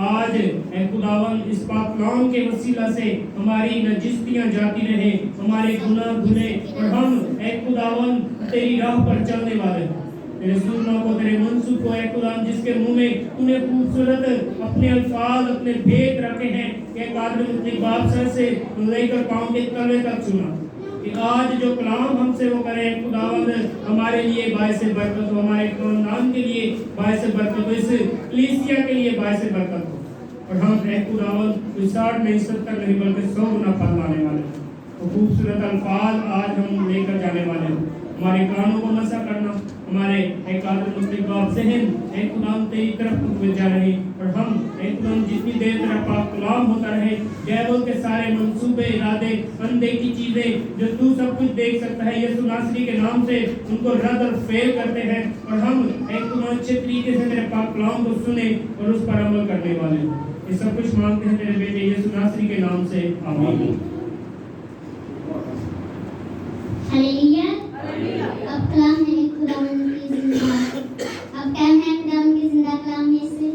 آج اے خداوند اس پاک کلام کے وسیلہ سے ہماری نجستیاں جاتی رہیں، ہمارے گناہ دھلے اور ہم اے خداوند تیری راہ پر چلنے والے ہوں۔ تیرے سنوں کو، تیرے منصوب کو اے خداوند، جس کے منہ میں تو نے خوبصورت اپنے الفاظ، اپنے بھید رکھے ہیں کہ قادر مطلق باپ سر سے لے کر پاؤں کے تلوے تک سنا، کہ آج جو کلام ہم سے وہ کرے خداوند ہمارے لیے باعث برکت ہو، ہمارے خاندان کے لیے باعث برکت ہو، اس کلیسیا کے لیے باعث برکت ہو، اور ہم اے خداوند 60 نہیں 70 نہیں بلکہ 100 گنا پھل لانے والے ہیں۔ وہ خوبصورت الفاظ آج ہم لے کر جانے والے ہیں، ہمارے کانوں کو مسا کرنا، ہمارے اے قادر مطلق باپ ذہن اے خداوند تیری طرف متوجہ رہے، اور ہم اے خداوند جتنی دیر تیرا پاک کلام ہوتا رہے، ڈیول کے سارے منصوبے ارادے اندیکھی چیزیں جو تو سب کچھ دیکھ سکتا ہے یسوع ناصری کے نام سے ان کو رد اور فیل کرتے ہیں، اور ہم اے خداوند اچھے طریقے سے تیرے پاک کلام کو سنیں اور اس پر عمل کرنے والے ہیں۔ یہ سب کچھ مانگتے ہیں تیرے بیٹے یسوع ناصری کے نام سے، آمین۔ ہلیلویا۔ اب کلام ہے خداوند کی زندہ، اب کلام ہے خداوند کی زندہ کلام میں سے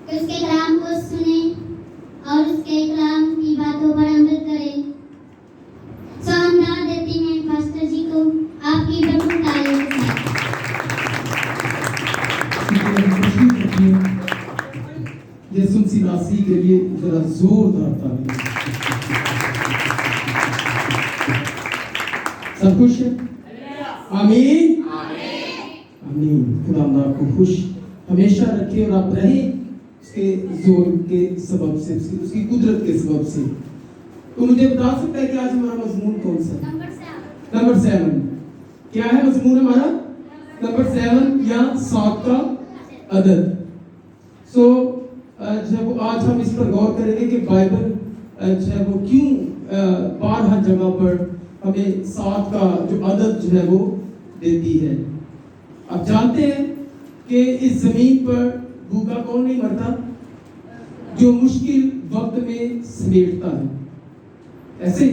کہ اس کے کلام کو سنیں اور اس کے کلام کی باتوں پر عمل کریں۔ سو ہم دعوت دیتے ہیں پاسٹر جی کو آپ کی بھرپور تعلیم کے ساتھ۔ یسوع مسیح کے لیے ذرا زوردار تعلیم۔ سب خوش ہے؟ آمین آمین۔ خدا آپ کو خوش ہمیشہ رکھے اور آپ رہیں اس کے زور کے سبب سے، اس کی قدرت کے سبب سے۔ تو مجھے بتا سکتا ہے کہ آج ہمارا مضمون کون سا ہے؟ نمبر 7۔ کیا ہے مضمون ہمارا؟ نمبر 7 یا 7 کا عدد۔ جب آج ہم اس پر غور کریں گے کہ بائبل وہ کیوں بارہا جگہ پر ہمیں 7 کا جو عدد جو ہے وہ دیتی ہے۔ آپ جانتے ہیں کہ اس زمین پر بھوکا کون نہیں مرتا؟ جو مشکل وقت میں سمیٹتا ہے۔ ایسے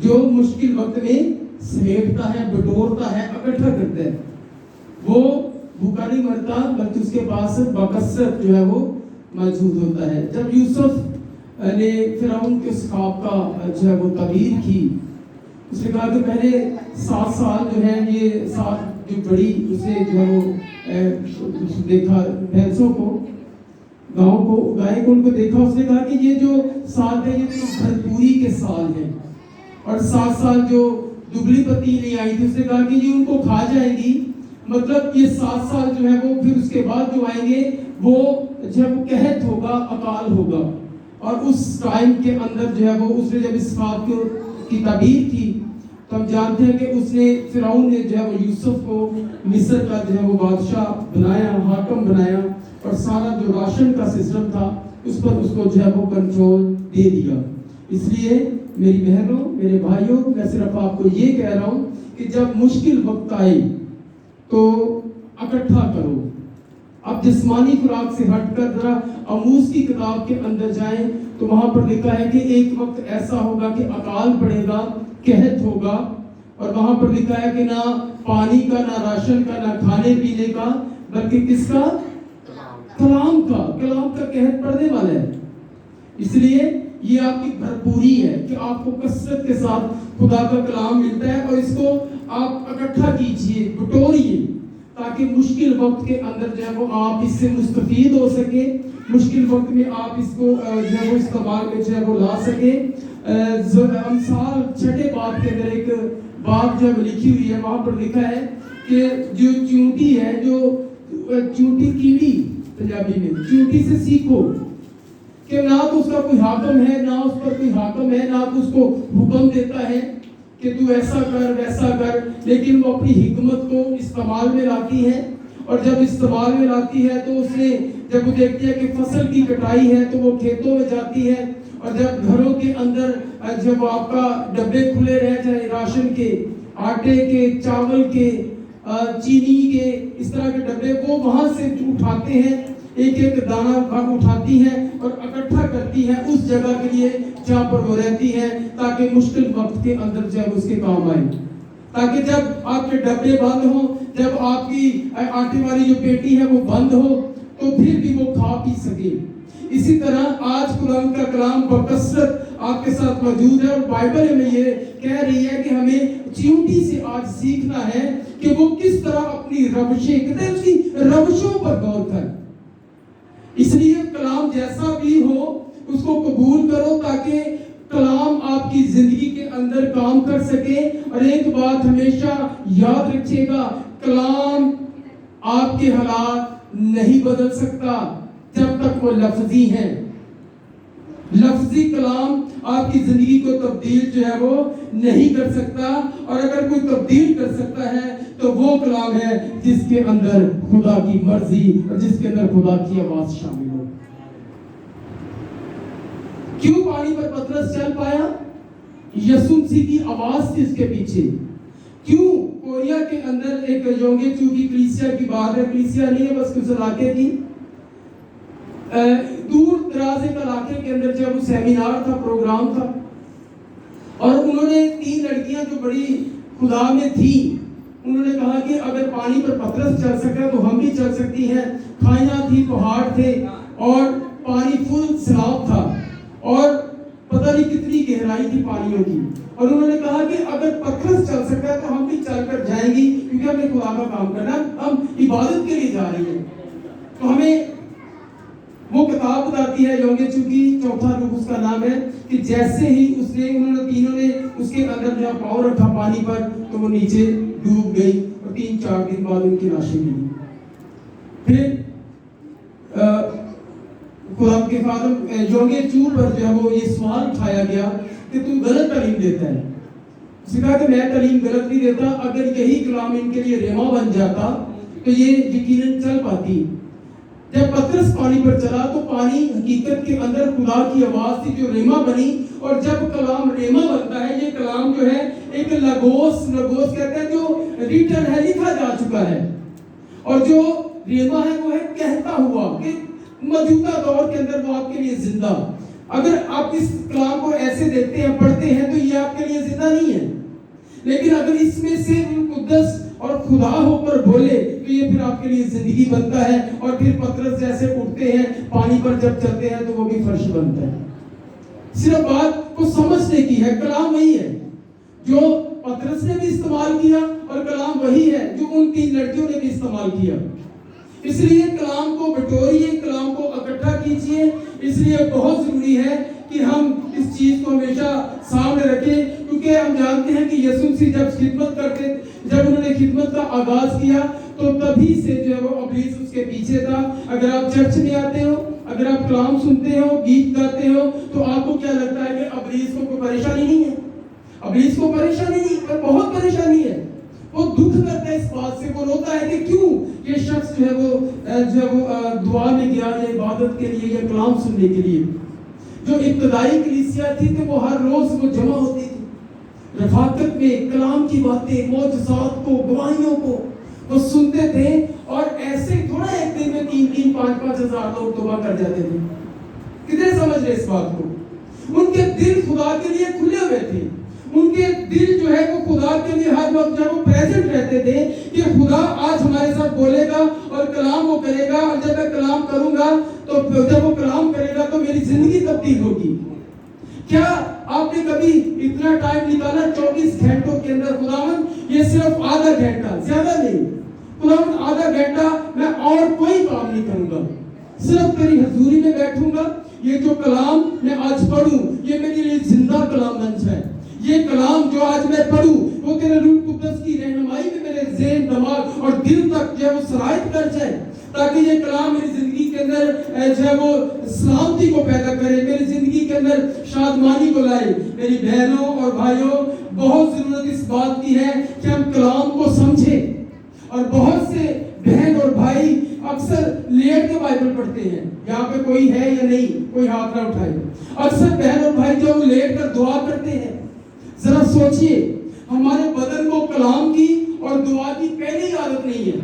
جو مشکل وقت میں سمیٹتا ہے، بٹورتا ہے، اکٹھا کرتا ہے، وہ بھوکا نہیں مرتا، بلکہ اس کے پاس بکثرت جو ہے وہ موجود ہوتا ہے۔ جب یوسف نے فرعون کے اس خواب کا جو ہے وہ تعبیر کی، اس نے کہا کہ پہلے 7 سال جو ہے یہ 7 جو بڑی اسے جو ہے وہ دیکھا بھینسوں کو، گاؤں کو، گائے کو، ان کو دیکھا، اس نے کہا کہ یہ جو سال ہے یہ تو بھرپوری کے سال ہیں، اور 7 سال جو دبلی پتی نہیں آئی تھی، اس نے کہا کہ یہ ان کو کھا جائیں گی، مطلب یہ 7 سال جو ہے وہ پھر اس کے بعد جو آئیں گے وہ جو ہے وہ قحط ہوگا، اکال ہوگا۔ اور اس ٹائم کے اندر جو ہے وہ اس نے جب اس خواب کی تعبیر کی تو ہم جانتے ہیں کہ اس نے فرعون نے جو ہے وہ یوسف کو مصر کا جو ہے وہ بادشاہ بنایا، حاکم بنایا، اور سارا جو راشن کا سسٹم تھا اس پر اس کو جو ہے وہ کنٹرول دے دیا۔ اس لیے میری بہنوں، میرے بھائیوں، میں صرف آپ کو یہ کہہ رہا ہوں کہ جب مشکل وقت آئے تو اکٹھا کرو۔ اب جسمانی خوراک سے ہٹ کر ذرا آموز کی کتاب کے اندر جائیں تو وہاں پر لکھا ہے کہ ایک وقت ایسا ہوگا کہ اکال پڑے گا، قحط ہوگا، اور وہاں پر لکھا ہے کہ نہ پانی کا، نہ راشن کا، نہ کھانے پینے کا، بلکہ کس کا؟ کلام کا قحط پڑنے والا ہے۔ اس لیے یہ آپ کی بھرپوری ہے کہ آپ کو کثرت کے ساتھ خدا کا کلام ملتا ہے، اور اس کو آپ اکٹھا کیجئے، بٹوریے، تاکہ مشکل وقت کے اندر جو ہے وہ آپ اس سے مستفید ہو سکے، مشکل وقت میں آپ اس کو جو ہے وہ استعمال میں جو ہے وہ لا سکے۔ امثال 6 باب کے اندر ایک بات جو ہے لکھی ہوئی ہے، وہاں پر لکھا ہے کہ جو چونٹی ہے، جو چونٹی کیڑی، پنجابی میں چونٹی سے سیکھو کہ نہ تو اس کا کوئی حاکم ہے، نہ اس پر کوئی حاکم ہے، نہ تو اس کو حکم دیتا ہے کہ تو ایسا کر ویسا کر، لیکن وہ اپنی حکمت کو استعمال میں لاتی ہے، اور جب استعمال میں لاتی ہے تو اس نے جب وہ دیکھتی ہے کہ فصل کی کٹائی ہے تو وہ کھیتوں میں جاتی ہے، اور جب گھروں کے اندر جب آپ کا ڈبے کھلے رہ جائیں راشن کے، آٹے کے، چاول کے، چینی کے، اس طرح کے ڈبے وہ وہاں سے اٹھاتے ہیں، ایک ایک دانہ اٹھاتی ہیں اور اکٹھا کرتی ہیں اس جگہ کے لیے جہاں پر وہ رہتی ہیں، تاکہ مشکل وقت کے اندر جب اس کے کام آئے، تاکہ جب آپ کے ڈبے بند ہوں، جب آپ کی آٹے والی جو پیٹی ہے وہ بند ہو تو پھر بھی وہ کھا پی سکے۔ اسی طرح آج قرآن کا کلام بکثرت آپ کے ساتھ موجود ہے، اور بائبل ہمیں یہ کہہ رہی ہے کہ ہمیں چیونٹی سے آج سیکھنا ہے کہ وہ کس طرح اپنی روشیں، کہتے ہیں اس کی روشوں پر غور کریں۔ اس لیے کلام جیسا بھی ہو اس کو قبول کرو تاکہ کلام آپ کی زندگی کے اندر کام کر سکے۔ اور ایک بات ہمیشہ یاد رکھیے گا، کلام آپ کے حالات نہیں بدل سکتا جب تک وہ لفظی ہیں۔ لفظی کلام آپ کی زندگی کو تبدیل جو ہے وہ نہیں کر سکتا، اور اگر کوئی تبدیل کر سکتا ہے تو وہ کلام ہے جس کے اندر خدا کی مرضی اور جس کے اندر خدا کی آواز شامل ہو۔ کیوں پانی پر پترس چل پایا؟ یسوع مسیح کی آواز تھی اس کے پیچھے۔ کیوں کوریا کے اندر ایک یونگے چو کی کلیسیا کی بات ہے، کلیسیا نہیں ہے بس اس علاقے کی، دور دراز ایک علاقے کے اندر جب وہ سیمینار تھا، پروگرام تھا، اور انہوں نے 3 لڑکیاں جو بڑی خدا میں تھی، انہوں نے کہا کہ اگر پانی پر پترس چل سکا تو ہم بھی چل سکتی ہیں۔ کھائیاں تھی، پہاڑ تھے، اور پانی فل سیلاب تھا، اور پتہ نہیں کتنی گہرائی تھی پانیوں کی، اور انہوں نے کہا کہ اگر پترس چل سکتا ہے تو ہم بھی چل کر جائیں گی، کیونکہ ہمیں خدا کا کام کرنا، ہم عبادت کے لیے جا رہی ہیں۔ تو ہمیں وہ کتاب بتاتی ہے یونگے چو کی، چوتھا روح اس کا نام ہے، کہ جیسے ہی انہوں نے تینوں نے اس کے اندر جب پاؤں رکھا پانی پر تو وہ نیچے ڈوب گئی، اور 3-4 دن بعد ان کی لاشیں ملی۔ پھر خدا کے خادم یونگے چو پر جو ہے وہ یہ سوال اٹھایا گیا کہ تو غلط تعلیم دیتا ہے۔ اس نے کہا کہ میں تعلیم غلط نہیں دیتا، اگر یہی کلام ان کے لیے ریما بن جاتا تو یہ یقیناً چل پاتی۔ جب پترس پانی پر چلا تو پانی حقیقت کے اندر خدا کی آواز تھی جو ریما بنی، اور جب کلام ریما بنتا ہے، یہ کلام جو ہے ایک لگوس کہتے ہیں جو ریٹن ہے، لکھا جا چکا ہے، اور جو ریما ہے وہ ہے کہتا ہوا، کہ موجودہ دور کے اندر وہ آپ کے لیے زندہ۔ اگر آپ اس کلام کو ایسے دیکھتے ہیں، پڑھتے ہیں، تو یہ آپ کے لیے زندہ نہیں ہے، لیکن اگر اس میں سے روح قدس اور خدا ہو کر بولے تو یہ پھر آپ کے لیے زندگی بنتا ہے، اور پھر پترس جیسے اٹھتے ہیں پانی پر جب چلتے ہیں تو وہ بھی فرش بنتا ہے۔ صرف بات کو سمجھنے کی ہے، کلام وہی ہے جو پترس نے بھی استعمال کیا، اور کلام وہی ہے جو ان 3 لڑکیوں نے بھی استعمال کیا۔ اس لیے کلام کو بٹوریے، کلام کو اکٹھا کیجیے۔ اس لیے بہت ضروری ہے کہ ہم اس چیز کو ہمیشہ سامنے رکھیں، کیونکہ ہم جانتے ہیں کہ یسوع مسیح جب انہوں نے خدمت کا آغاز کیا تو تبھی سے جو ہے وہ ابلیس اس کے پیچھے تھا۔ اگر آپ چرچ میں آتے ہو، اگر آپ کلام سنتے ہو، گیت گاتے ہو، تو آپ کو کیا لگتا ہے کہ ابلیس کو کوئی پریشانی نہیں ہے؟ ابلیس کو پریشانی نہیں، پر بہت پریشانی ہے۔ وہ دکھ کرتا ہے اس بات سے، وہ روتا ہے کہ کیوں یہ شخص جو ہے وہ دعا میں گیا یا عبادت کے لیے یا کلام سننے کے لیے۔ جو ابتدائی کلیسیا تھی تو وہ ہر روز وہ جمع ہوتی تھی، رفاقت میں کلام کی باتیں، معجزات کو، گواہیوں کو وہ سنتے تھے، اور ایسے تھوڑا ایک دن میں 3-3, 5-5 ہزار لوگ توبہ کر جاتے تھے۔ کتنے سمجھ رہے اس بات کو؟ ان کے دل خدا کے لیے کھلے ہوئے تھے، ان کے دل جو ہے وہ خدا کے لیے ہر وقت جب وہ پریزنٹ رہتے تھے کہ خدا آج ہمارے ساتھ بولے گا اور کلام وہ کرے گا، اور جب میں کلام کروں گا تو جب وہ کلام کرے گا تو میری زندگی تبدیل ہوگی۔ کیا آپ نے کبھی اتنا ٹائم نکالا 24 گھنٹوں کے اندر؟ خداوند یہ صرف آدھا گھنٹہ، زیادہ نہیں، خداوند آدھا گھنٹہ میں اور کوئی کام نہیں کروں گا، صرف تیری حضوری میں بیٹھوں گا، یہ جو کلام میں آج پڑھوں یہ میرے لیے زندہ کلام بن جائے، یہ کلام جو آج میں پڑھوں وہ تیرے روح قدس کی رہنمائی میں میرے ذہن، دماغ اور دل تک جو ہے وہ سرایت کر جائے، تاکہ یہ کلام میری زندگی کے اندر جو ہے وہ سلامتی کو پیدا کرے، میری زندگی کے اندر شادمانی کو لائے۔ میری بہنوں اور بھائیوں، بہت ضرورت اس بات کی ہے کہ ہم کلام کو سمجھیں، اور بہت سے بہن اور بھائی اکثر لیٹ کے بائبل پڑھتے ہیں۔ یہاں پہ کوئی ہے یا نہیں؟ کوئی ہاتھ نہ اٹھائے۔ اکثر بہن اور بھائی جو لیٹ کر دعا کرتے ہیں، ذرا سوچئے، ہمارے بدن کو کلام کی اور دعا کی پہلی عادت نہیں ہے۔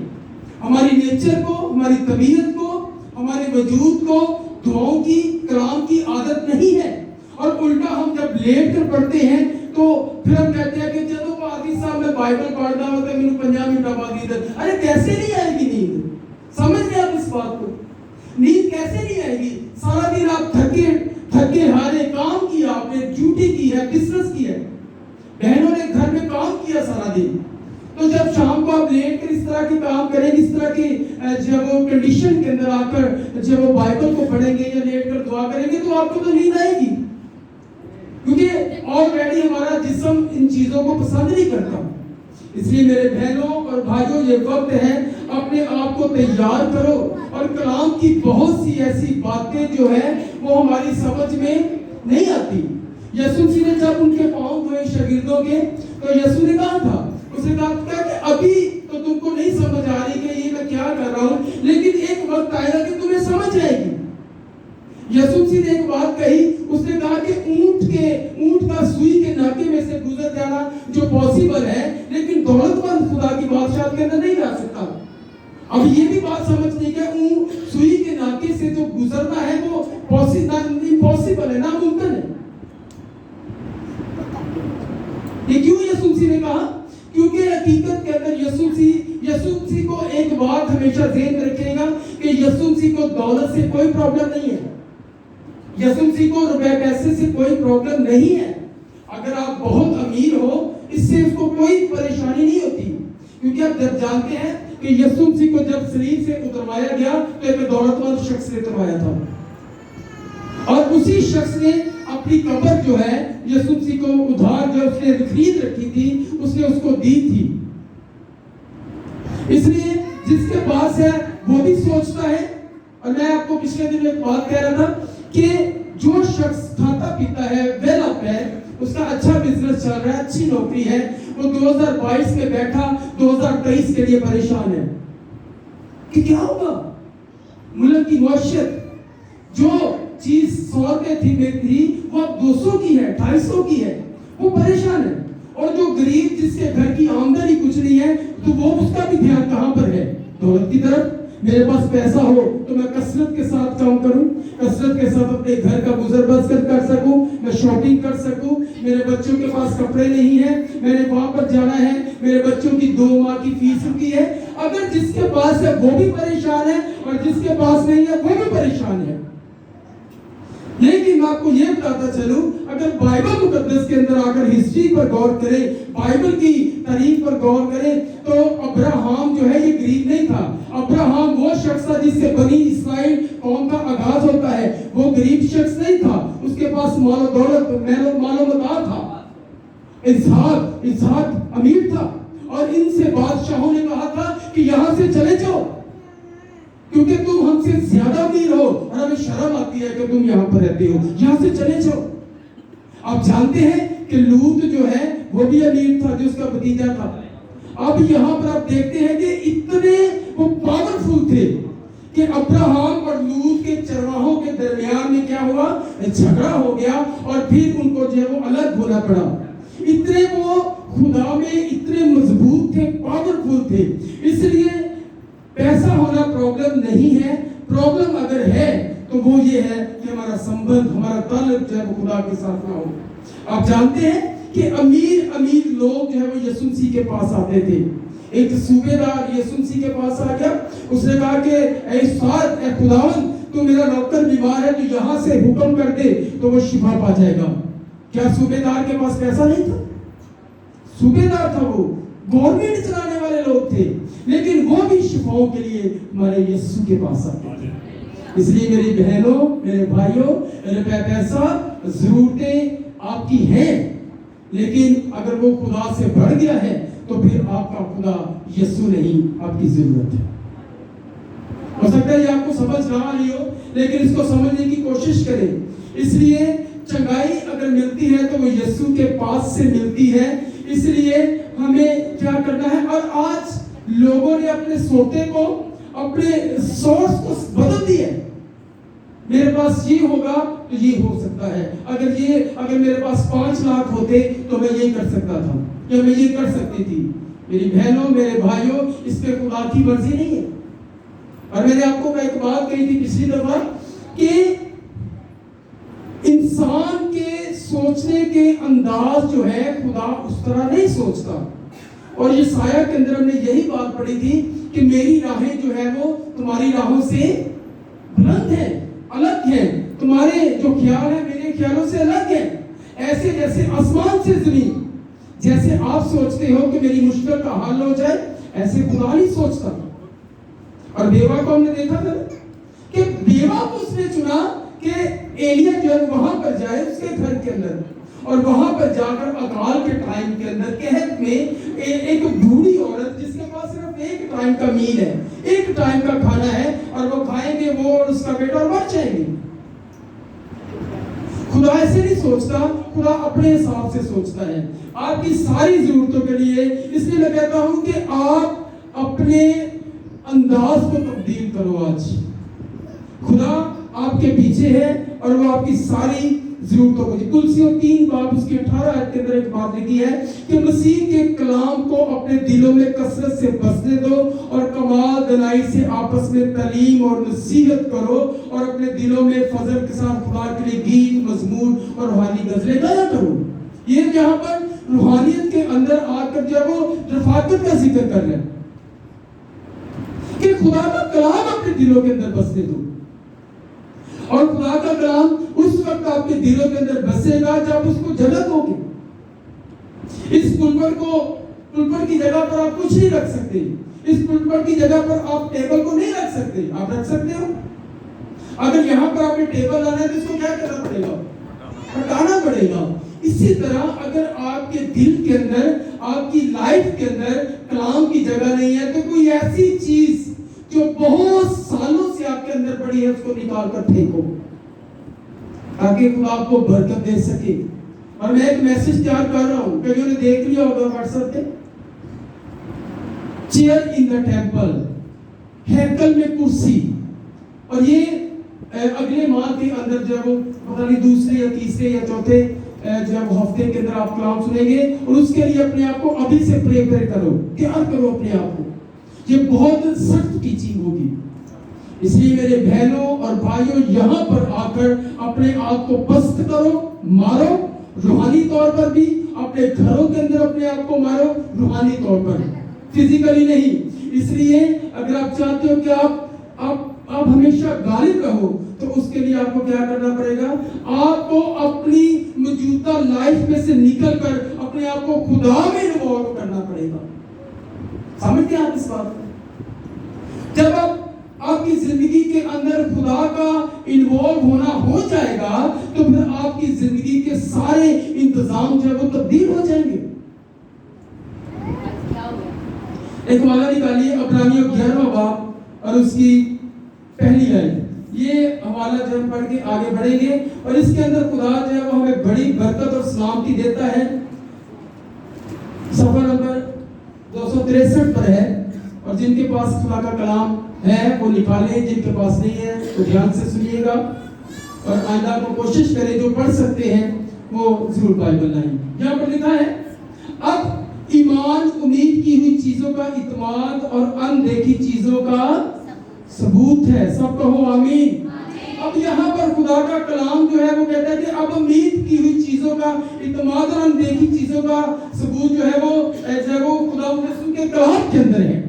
ہماری نیچر کو، ہماری طبیعت کو، ہمارے وجود کو دعاؤں کی، کلام کی عادت نہیں ہے، اور الٹا ہم جب لیٹ کر پڑھتے ہیں تو پھر ہم کہتے ہیں کہ چلو پادری صاحب میں بائبل پڑھنا ہوتا ہے، میرے 50 منٹ بعد ادھر، ارے کیسے نہیں آئے گی نیند؟ سمجھ رہے آپ اس بات کو؟ نیند کیسے نہیں آئے گی؟ سارا دن घर के हर एक काम किया, आपने ड्यूटी की है, बिजनेस की है, बहनों ने घर में काम किया सारा दिन। तो जब शाम को आप लेट कर इस तरह के काम करेंगे, इस तरह की जब वो कंडीशन के अंदर आकर जब वो बाइबल को पढ़ेंगे या लेट कर दुआ करेंगे, तो आपको तो नींद आएगी, क्योंकि ऑलरेडी हमारा जिस्म इन चीजों को पसंद नहीं करता। इसलिए मेरे बहनों और भाइयों, ये वक्त है अपने आप को तैयार करो, और कलाम की बहुत सी ऐसी बातें जो है वो हमारी समझ में नहीं आती। यीशु मसीह ने जब उनके पांव धोए शागिर्दों के, तो यीशु ने कहा था, उसने कहा कि अभी तो तुमको नहीं समझ आ रही कि ये मैं क्या कर रहा हूं, लेकिन एक वक्त आएगा कि तुम्हें समझ आएगी। यीशु मसीह ने एक बात कही, उसने कहा कि ऊंट का सुई के नाके में से गुजर जाना जो पॉसिबल है, लेकिन दौलतमंद खुदा की बादशाह के अंदर नहीं जा सकता। अब ये भी बात समझनी है कि सुई के नाके से जो गुजरना है वो इम्पॉसिबल है, नामुमकिन है। ये क्यों यीशु मसीह ने कहा? क्योंकि हकीकत के अंदर यीशु मसीह को एक बात हमेशा ध्यान में रखिएगा कि यीशु मसीह को दौलत से कोई प्रॉब्लम नहीं है, यीशु मसीह को रुपए पैसे से कोई प्रॉब्लम नहीं है। अगर आप बहुत अमीर हो, इससे उसको कोई परेशानी नहीं होती, क्योंकि आप जब जानते हैं कि यीशु मसीह को जब शरीर से उतरवाया गया तो एक दौलतमंद शख्स ने उतरवाया था, और उसी शख्स ने अपनी कब्र जो है यीशु मसीह को उधार जो उसने खरीद रखी थी, उसने उसको दी थी। इसलिए जिसके पास है वो भी सोचता है, और मैं आपको पिछले दिन एक बात कह रहा था कि जो शख्स खाता पीता है, वेल अप है, उसका अच्छा बिजनेस चल रहा है, अच्छी नौकरी है, वो 2022 में बैठा 2023 के लिए परेशान है कि क्या होगा। मुल्क की मौशियत, जो चीज 100 रुपए थी वो अब 200 की है, 250 की है, वो परेशान है। और जो गरीब जिसके घर की आमदनी कुछ नहीं है, तो वो उसका भी ध्यान कहां पर है? दौलत की तरफ। मेरे पास पैसा हो तो मैं कसरत के साथ काम करूं, कसरत के साथ अपने घर का गुजर बसर कर सकूं, मैं शॉपिंग कर सकूं, मेरे बच्चों के पास कपड़े नहीं है, मैंने वहां पर जाना है, मेरे बच्चों की 2 माह की फीस रुकी है। अगर जिसके पास है वो भी परेशान है, और जिसके पास नहीं है वो भी परेशान है। लेकिन मैं आपको ये बताता चलूं, अगर बाइबल मुकद्दस के अंदर आकर हिस्ट्री पर गौर करें, बाइबल की तारीख पर गौर करें, तो अब्राहम जो है ये गरीब नहीं था। अब्राहम वो शख्स था जिससे बनी इस्राइल कौम का आगाज होता है, वो गरीब शख्स नहीं था, उसके पास मालो दौलत मालो मता था। इसहाक अमीर था, और इनसे बादशाहों ने कहा था कि यहां से चले जाओ, क्योंकि तुम हमसे ज्यादा अमीर हो और हमें शर्म आती है कि तुम यहाँ पर रहते हो, यहाँ से चले जाओ। आप जानते हैं कि लूत जो है वो भी अमीर था, जो उसका भतीजा था। अब यहाँ पर आप देखते हैं कि इतने वो पावरफुल थे कि अब्राहम और लूत के चरवाहों के दरमियान में क्या हुआ? झगड़ा हो गया, और फिर उनको जो है वो अलग होना पड़ा। इतने वो खुदा में इतने मजबूत थे, पावरफुल थे। इसलिए पैसा होना प्रॉब्लम नहीं है, प्रॉब्लम अगर है तो वो ये है कि हमारा संबंध, हमारा ताल्लुक जो है वो खुदा के साथ ना हो। आप जानते हैं कि अमीर लोग जो है वो यीशु मसीह के पास आते थे। एक सूबेदार यीशु मसीह के पास आ गया, उसने कहा कि ऐ खुदावंद, तो मेरा नौकर बीमार है, तो यहाँ से हुक्म कर दे तो वो शिफा पा जाएगा। क्या सूबेदार के पास पैसा नहीं था? सूबेदार था, वो गवर्नमेंट चलाने वाले लोग थे, लेकिन वो भी शिफाओं के लिए हमारे यीशु के पास आते थे। इसलिए मेरी बहनों, मेरे भाइयों, रुपया पैसा जरूरतें आपकी हैं, लेकिन अगर वो खुदा से बढ़ गया है तो फिर आपका खुदा यीशु नहीं, आपकी जरूरत है। हो सकता है ये आपको समझ ना आ रही हो, लेकिन इसको समझने की कोशिश करें। इसलिए चंगाई अगर मिलती है तो वो यीशु के पास से मिलती है। इसलिए हमें क्या करना है? और आज लोगों ने अपने सोते को, अपने सोर्स को बदल दिया। मेरे पास ये होगा तो ये हो सकता है, अगर मेरे पास 5 लाख होते तो मैं ये कर सकता था, या मैं ये कर सकती थी। मेरी बहनों, मेरे भाइयों, इस पे खुदा की मर्जी नहीं है। और मैंने आपको एक बात कही थी पिछली दफा कि इंसान के सोचने के अंदाज जो है खुदा उस तरह नहीं सोचता। और ये साया के अंदर हमने यही बात पढ़ी थी कि मेरी राहें जो है वो तुम्हारी राहों से बुलंद है, अलग है। तुम्हारे जो ख्याल है मेरे ख्यालों से अलग है। ऐसे जैसे आसमान से जमीन, जैसे आप सोचते हो कि मेरी मुश्किल का हल हो जाए, ऐसे खुदा नहीं सोचता। और बेवा को हमने देखा था कि बेवा को उसने चुना कि एलिया जो है वहां पर जाए उसके घर के अंदर, और वहां पर जाकर अकाल के टाइम के अंदर कहत में एक बूढ़ी औरत जिसके पास सिर्फ एक टाइम का मील है, एक टाइम का खाना है, और वो खाएंगे वो और उसका बेटा और मर जाएंगे। खुदा ऐसे नहीं सोचता, खुदा अपने हिसाब से सोचता है आपकी सारी जरूरतों के लिए। इसलिए मैं कहता हूं कि आप अपने अंदाज को तब्दील करो। आज खुदा आपके पीछे है और वो आपकी सारी जरूरतों को। कुलसियों 3 बाब उसके 18 आयत के अंदर एक बात लिखी है कि मसीह के कलाम को अपने दिलों में कसरत से बसने दो और कमाल दनाई से आपस में तालीम और नसीहत करो, और अपने दिलों में फजल के साथ खुदा के लिए गीत, मजमूर और रूहानी गजलें गाया करो। ये जहां पर रूहानियत के अंदर आकर जो वो रफाकत का जिक्र कर रहे हैं कि खुदा का कलाम अपने दिलों के अंदर बसने दो। और खुदा का कलाम उस वक्त आपके दिलों के अंदर बसेगा जब उसको जगह दोगे। इस पुलपट की जगह पर आप कुछ नहीं रख सकते। इस पुलपट की जगह पर आप टेबल को नहीं रख सकते। आप रख सकते हो? अगर यहाँ पर आपने टेबल लाना है तो इसको क्या करना पड़ेगा? हटाना पड़ेगा। इसी तरह अगर आपके दिल के अंदर, आपकी लाइफ के अंदर कलाम की जगह नहीं है तो कोई ऐसी चीज जो बहुत सालों से आपके अंदर पड़ी है उसको निकाल कर फेंको, ताकि खुदा आपको बरकत दे सके। और मैं एक मैसेज तैयार कर रहा हूं, कईयों ने देख लिया होगा व्हाट्सएप पे, चेयर इन द टेम्पल, हैकल में कुर्सी। और ये अगले माह के अंदर जब पता नहीं दूसरे या तीसरे या चौथे जब हफ्ते के अंदर आप कलाम सुनेंगे, और उसके लिए अपने आप को अभी से प्रिपेयर करो, तैयार करो अपने आप को। ये बहुत सख्त टीचिंग होगी। इसलिए मेरे बहनों और भाइयों, यहाँ पर आकर अपने आप को पस्त करो, मारो, रूहानी तौर पर भी, अपने घरों के अंदर अपने आप को मारो, रूहानी तौर पर, फिजिकली नहीं। इसलिए अगर आप चाहते हो कि आप हमेशा गालिब रहो, तो उसके लिए आपको क्या करना पड़ेगा? आपको अपनी मौजूदा लाइफ में से निकलकर अपने आप को खुदा में इन्वॉल्व करना पड़ेगा। समझते हैं आप इस बात को? जब आपकी जिंदगी के अंदर खुदा का इन्वॉल्व होना हो जाएगा, तो फिर आपकी जिंदगी के सारे इंतजाम जो है वो तब्दील हो जाएंगे। एक वाला निकालिए, इब्रानियों 11वां बाब और उसकी पहली आयत। ये हवाला जो हम पढ़ के आगे बढ़ेंगे, और इसके अंदर खुदा जो है वो हमें बड़ी बरकत और सलामती देता है। सफर नंबर 263 पर है, और जिनके पास खुदा का कलाम है वो निकालें, जिनके पास नहीं है तो ध्यान से सुनिएगा और आइंदा को कोशिश करें, जो पढ़ सकते हैं वो जरूर बाइबल लाएं। यहाँ पर लिखा है, अब ईमान उम्मीद की हुई चीजों का इत्मीनान और अनदेखी चीजों का सबूत है। सब कहो आमीन। अब यहाँ पर खुदा का कलाम जो है वो कहता है कि अब उम्मीद की हुई चीजों का इत्मीनान और अनदेखी चीजों का सबूत जो है वो खुदा के कलाम के अंदर है।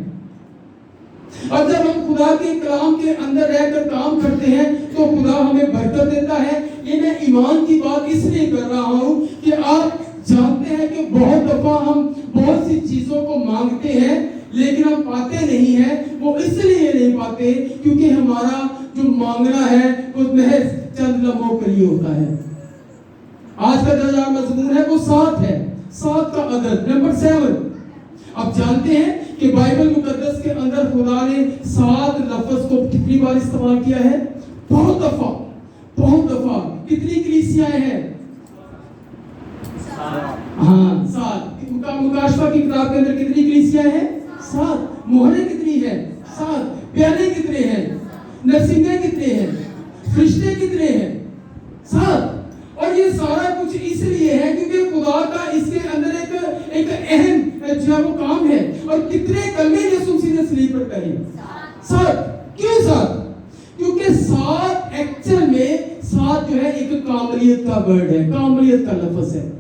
और जब हम खुदा के कलाम के अंदर रहकर काम करते हैं तो खुदा हमें बरकत देता है। ये मैं ईमान की बात इसलिए कर रहा हूँ कि आप जानते हैं कि बहुत दफा हम बहुत सी चीजों को मांगते हैं लेकिन हम पाते नहीं हैं। वो इसलिए नहीं पाते क्योंकि हमारा जो मांगना है वो महज चंद लम्हों के लिए होता है। आज का जो मजमून है वो 7 है, 7 का अदद, नंबर 7। आप जानते हैं कि बाइबल मुकद्दस के अंदर खुदा ने 7 लफ्ज को कितनी बार इस्तेमाल किया है? बहुत दफा, बहुत दफा। कितनी कलीसियाएं हैं? हाँ, 7। मुकाशफा की किताब के अंदर कितनी कलीसियाएं हैं? 7। मोहरे कितनी है? 7। प्याले कितने हैं? नरसिंगे कितने हैं? फरिश्ते कितने हैं? 7। और ये सारा कुछ इसलिए है क्योंकि खुदा का इसके अंदर एक अहम जो है वो काम है। और कितने कलमे यीशु मसीह ने सलीब पर कहे? 7। क्यों 7? क्योंकि 7 एक्चुअल में 7 जो है एक कामलियत का वर्ड है, कामलियत का लफ्ज है।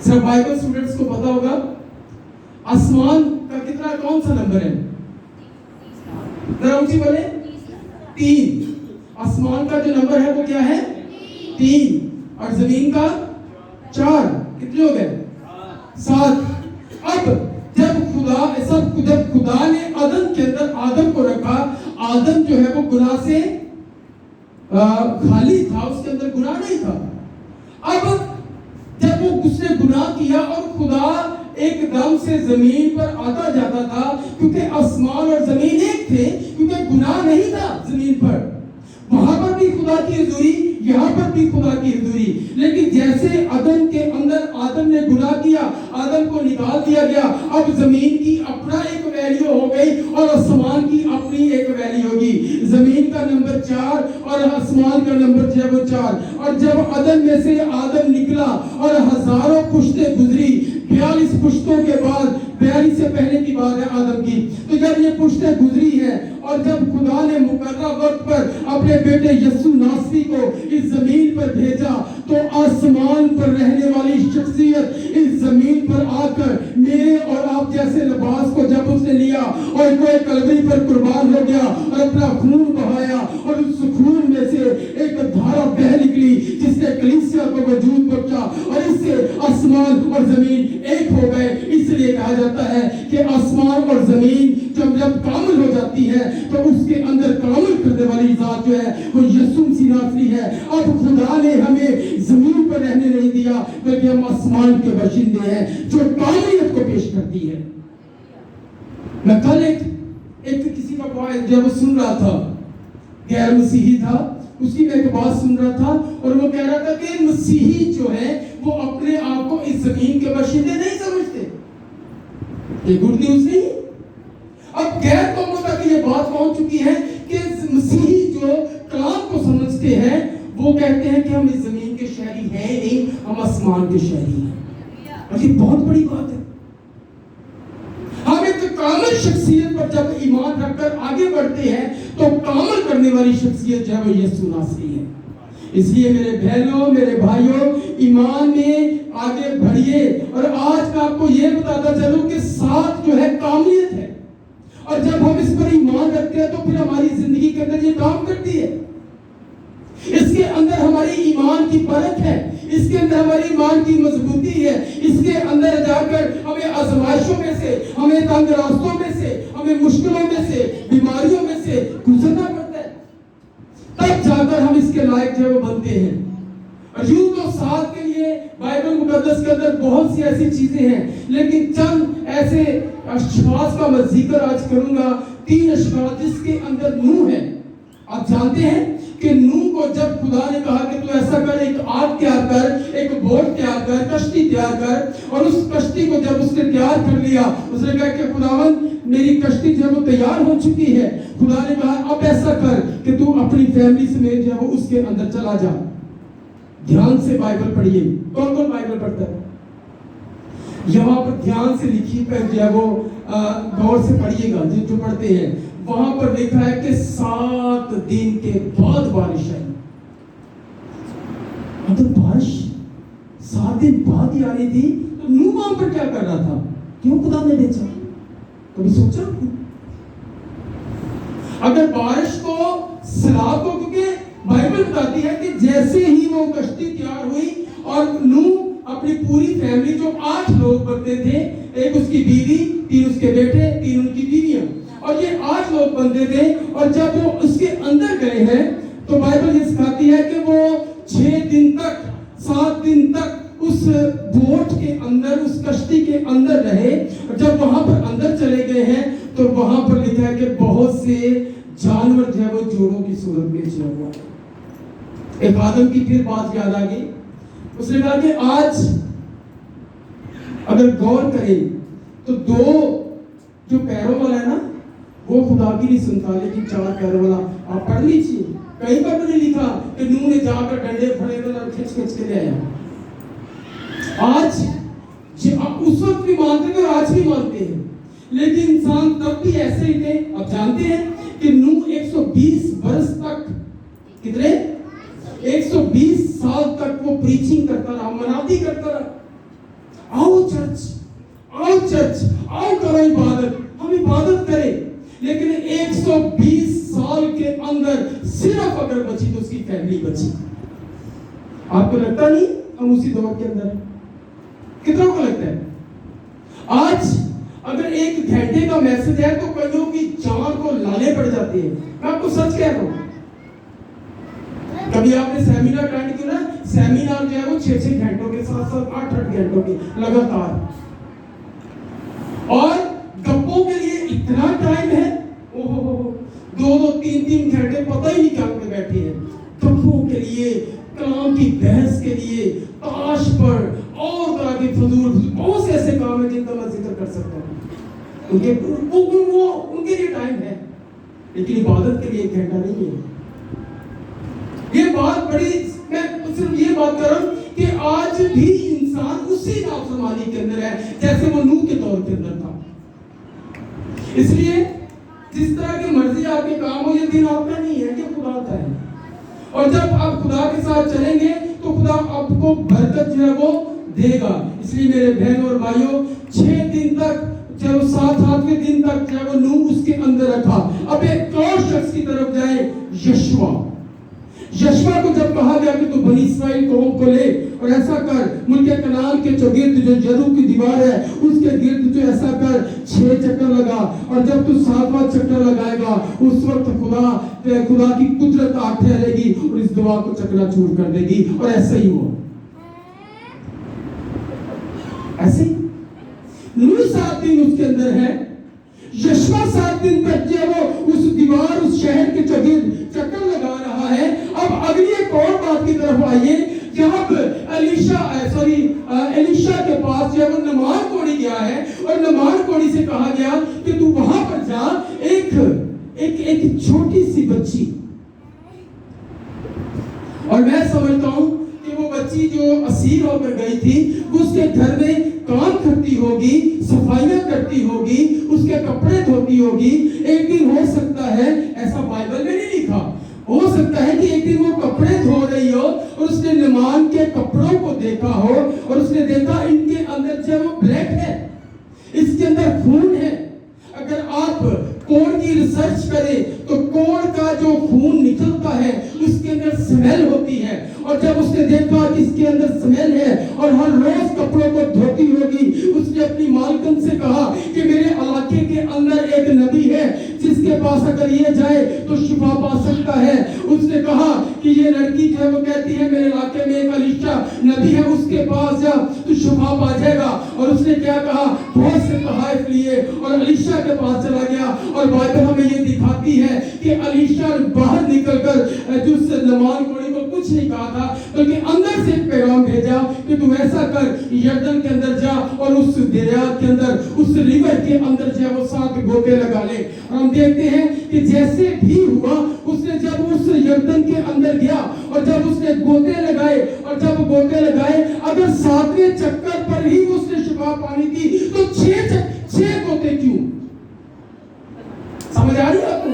सिर्फ बाइबल स्टूडेंट्स को पता होगा आसमान का कितना, कौन सा नंबर है? जरा ऊंची बोले। 3। आसमान का जो नंबर है वो क्या है? 3 और जमीन का 4, कितने हो गए? 7। अब जब खुदा ने आदम के अंदर आदम को रखा, आदम जो है वो गुनाह से खाली था, उसके अंदर गुनाह नहीं था। अब जब वो उसने गुनाह किया और खुदा एकदम से जमीन पर आता जाता था, क्योंकि आसमान और जमीन एक थे, क्योंकि गुनाह नहीं था जमीन पर, वहां पर भी खुदा की हुजूरी, यहाँ पर भी खुदा की हुजूरी। लेकिन जैसे आदम के अंदर आदम ने गुनाह किया, आदम को निकाल दिया गया, अब जमीन की अपना एक वैल्यू हो गई और आसमान की अपनी एक वैल्यू होगी। जमीन का नंबर 4 और आसमान का नंबर जो है वो 4। और जब आदम में से आदम निकला और हजारों पुश्तें गुजरी, 42 पुश्तों के बाद, 42 से पहले की बात है आदम की, तो जब ये पुश्तें गुजरी है और जब खुदा ने मुकर्रर वक्त पर अपने बेटे यीशु नासरी को इस जमीन पर भेजा, तो आसमान पर रहने वाली शख्सियत इस जमीन पर आकर मेरे और आप जैसे लिबास को जब उसने लिया और कोई कलवरी पर कुर्बान हो गया और अपना खून बहाया, और उस खून में से एक धारा बह निकली जिसने कलीसिया को वजूद बख्शा, और इससे आसमान और जमीन एक हो गए। इसलिए कहा जाता है कि आसमान और जमीन जब कामिल हो जाती है तो उसके अंदर कामिल करने वाली जात जो है वो यीशु मसीह नासरी है। अब खुदा ने हमें जमीन पर रहने नहीं दिया, बल्कि हम आसमान के बाशिंदे हैं, जो कामिलियत को पेश करती है। मैं कल एक किसी का बॉय जब सुन रहा था, गैर मसीही था, उसकी मैं एक बात सुन रहा था और वो कह रहा था कि मसीही जो है वो अपने आप को इस जमीन के बाशिंदे नहीं समझते। ये गुड न्यूज़ नहीं। अब गैर कौमों तक ये बात पहुंच चुकी है कि मसीही जो कलाम को समझते हैं वो कहते हैं कि हम इस जमीन के शहरी हैं नहीं, हम आसमान के शहरी हैं। और ये बहुत बड़ी बात है। हम एक कामिल शख्सियत पर जब ईमान रखकर आगे बढ़ते हैं तो कामिल करने वाली शख्सियत जो है वो यीशु नासरी है। इसलिए मेरे बहनों, मेरे भाइयों, ईमान में आगे बढ़िए। और आज मैं आपको ये बताता चलूं कि 7 जो है कामिलियत है, और जब हम इस पर ईमान रखते हैं तो फिर हमारी जिंदगी के अंदर ये काम करती है। इसके अंदर हमारी ईमान की परख है, इसके अंदर हमारी ईमान की मजबूती है। इसके अंदर जाकर हमें आजमाइशों में से, हमें तंग रास्तों में से, हमें मुश्किलों में से, बीमारियों में से गुजरना पड़ता है, तब जाकर हम इसके लायक जो बनते हैं। और यूं तो 7 के लिए बाइबल मुकद्दस के अंदर बहुत सी ऐसी चीजें हैं, लेकिन चंद ऐसे अशखास का मैं जिक्र आज करूंगा। 3 अशखास जिसके अंदर नूह है। आप जानते हैं कि नूह को जब खुदा ने कहा कि तू ऐसा कर, एक आग तैयार कर, एक बोट तैयार कर, कश्ती तैयार कर, और उस कश्ती को जब उसने तैयार कर लिया, उसने कहा कि खुदावन मेरी कश्ती जो है वो तैयार हो चुकी है। खुदा ने कहा अब ऐसा कर कि तू अपनी फैमिली समेत जो है वो उसके अंदर चला जा। ध्यान से बाइबल पढ़िए। कौन कौन बाइबल पढ़ता है? यहाँ पर ध्यान से लिखी पर जो है वो गौर से पढ़िएगा जो पढ़ते हैं। वहां पर लिखा है कि 7 दिन के बाद बारिश आई। अगर बारिश 7 दिन बाद ही आ रही थी तो नूह वहां पर क्या कर रहा था? क्यों खुदा ने भेजा? कभी सोचा? अगर बारिश को सलाब को, क्योंकि बाइबल बताती है कि जैसे ही वो कश्ती तैयार हुई और नूह अपनी पूरी फैमिली जो 8 लोग बनते थे, एक उसकी बीवी, 3 उसके बेटे, 3 उनकी बीवियां, और ये 8 लोग बनते थे। और जब वो उसके अंदर गए हैं तो बाइबल ये सिखाती है कि वो 6 दिन तक, 7 दिन तक उस बोट के अंदर, उस कश्ती के अंदर रहे। और जब वहां पर अंदर चले गए हैं तो वहां पर लिखा है कि बहुत से जानवर जो है वो जोड़ों की सूरत में जो हुआ। एक आदम की फिर बात याद आ गई। उसने कहा कि आज अगर गौर करें तो 2 जो पैरों वाला है ना वो खुदा की नहीं सुनता, लेकिन 4 पैरों वाला आप पढ़ लीजिए। कहीं पर भी नहीं लिखा कि नूह ने जाकर डंडे फड़े और खिंच के ले आया। आज उस वक्त भी मानते थे और आज भी मानते हैं, लेकिन इंसान तब भी ऐसे ही थे। आप जानते हैं कि नूह 120 वर्ष तक, कितने 120 साल तक वो प्रीचिंग करता रहा, मनाती करता रहा, आओ चर्च आओ करो इबादत, हम इबादत करें। लेकिन 120 साल के अंदर सिर्फ अगर बची तो उसकी फैमिली बची। آپ کو لگتا نہیں ہم اسی دور کے اندر ہیں؟ کتنوں کو لگتا ہے؟ آج اگر 1 گھنٹے کا میسج ہے تو کئیوں کی جان کو لالے پڑ جاتی ہے. میں آپ کو سچ کہہ رہا ہوں. کبھی آپ نے سیمینار اٹینڈ کیا نا؟ سیمینار جو ہے وہ 6 گھنٹوں کے ساتھ 8 گھنٹوں کے لگاتار, اور گپوں کے لیے اتنا ٹائم ہے, 2-3 گھنٹے پتہ ہی نہیں کیا پہ بیٹھے ہیں. گپوں کے لیے, کلام کی بحث کے لیے, تاش پر اور طرح کے فضول بہت سے ایسے کام ہیں جن کا میں ذکر کر سکتا ہوں. ان کے لیے ٹائم ہے, لیکن عبادت کے لیے 1 گھنٹہ نہیں ہے. یہ بات بڑی, میں صرف یہ بات کر رہا ہوں کہ آج بھی انسان اسی نافرمانی کے اندر ہے جیسے وہ نوح کے دور کے اندر تھا. اس لیے جس طرح کی مرضی آپ کے کام ہو, یہ دن آپ کا نہیں ہے, یہ خدا کا ہے. اور جب آپ خدا کے ساتھ چلیں گے تو خدا آپ کو برکت جو ہے وہ دے گا. اس لیے میرے بہن اور بھائیوں, 6 دن تک, جب 7ویں دن تک جو ہے وہ نوح اس کے اندر رکھا. اب ایک اور شخص کی طرف جائیں, یشوا کو جب کہا گیا کہ تو بنی اسرائیل قوم کو لے اور ایسا کر, ملک کنعان کے چوگرد جو یریکو کی دیوار ہے اس کے گرد جو ایسا کر 6 چکر لگا, اور جب تو 7واں چکر لگائے گا اس وقت خدا کی قدرت آ ٹھہرے گی اور اس دعا کو چکنا چور کر دے گی. اور ایسا ہی ہوا. ایسے ہی نوح 7 دن اس کے اندر ہے, یشوا 7 دن تک جو وہ اس دیوار, اس شہر کے چوگرد چکر لگا رہا ہے. اب اگلی ایک اور بات کی طرف آئیے, جب الیشا کے پاس جو ہے وہ نمان کوڑی گیا ہے, اور نمان کوڑی سے کہا گیا کہ تو وہاں پر جا, ایک چھوٹی سی بچی, اور میں سمجھتا ہوں کہ وہ بچی جو اسیر ہو کر گئی تھی وہ اس کے گھر میں کام کرتی ہوگی, صفائیاں کرتی ہوگی, اس کے کپڑے دھوتی ہوگی. ایک دن ہو سکتا ہے, ایسا بائبل میں نہیں لکھا, ہو سکتا ہے کہ ایک دن وہ کپڑے دھو رہی ہو اور اس نے نمان کے کپڑوں کو دیکھا ہو, اور اس نے دیکھا ان کے اندر جو وہ بلیک ہے, اس کے اندر خون ہے. اگر آپ کوڑ کی ریسرچ کریں تو کوڑ کا جو خون نکلتا ہے اس کے اندر سمیل ہوتی ہے. اور جب اس نے دیکھا کہ اس کے اندر سمیل ہے اور ہر روز کپڑوں کو دھوتی ہوگی, اس نے اپنی مالکن سے کہا کہ میرے علاقے کے اندر ایک نبی ہے جس کے پاس اگر یہ جائے تو شفا پا سکتا ہے. اس نے کہا کہ یہ لڑکی جو ہے وہ کہتی ہے میرے علاقے میں ایک الیشا نبی ہے, اس کے پاس جا تو شفا پا جائے گا. اور اس نے کیا کہا, بہت سے تحائف لیے اور الیشا کے پاس چلا گیا. اور بائبل ہمیں یہ دکھاتی ہے کہ الیشا باہر نکل کر جس نمان کوڑی کو کچھ نہیں کہا تھا, بلکہ اندر سے ایک پیغام بھیجا کہ تو ایسا کر, یردن کے اندر جا اور اس دریا کے اندر, اس ریور کے اندر جو ہے وہ 7 گوتے لگا لے. اور ہم دیکھتے ہیں کہ جیسے بھی ہوا, اس نے جب اس یردن کے اندر گیا اور جب اس نے گوتے لگائے, اور جب گوتے لگائے اگر 7ویں چکر پر ہی اس نے شفا پانی تھی تو 6 گوتے کیوں؟ سمجھ آ رہی ہے آپ کو؟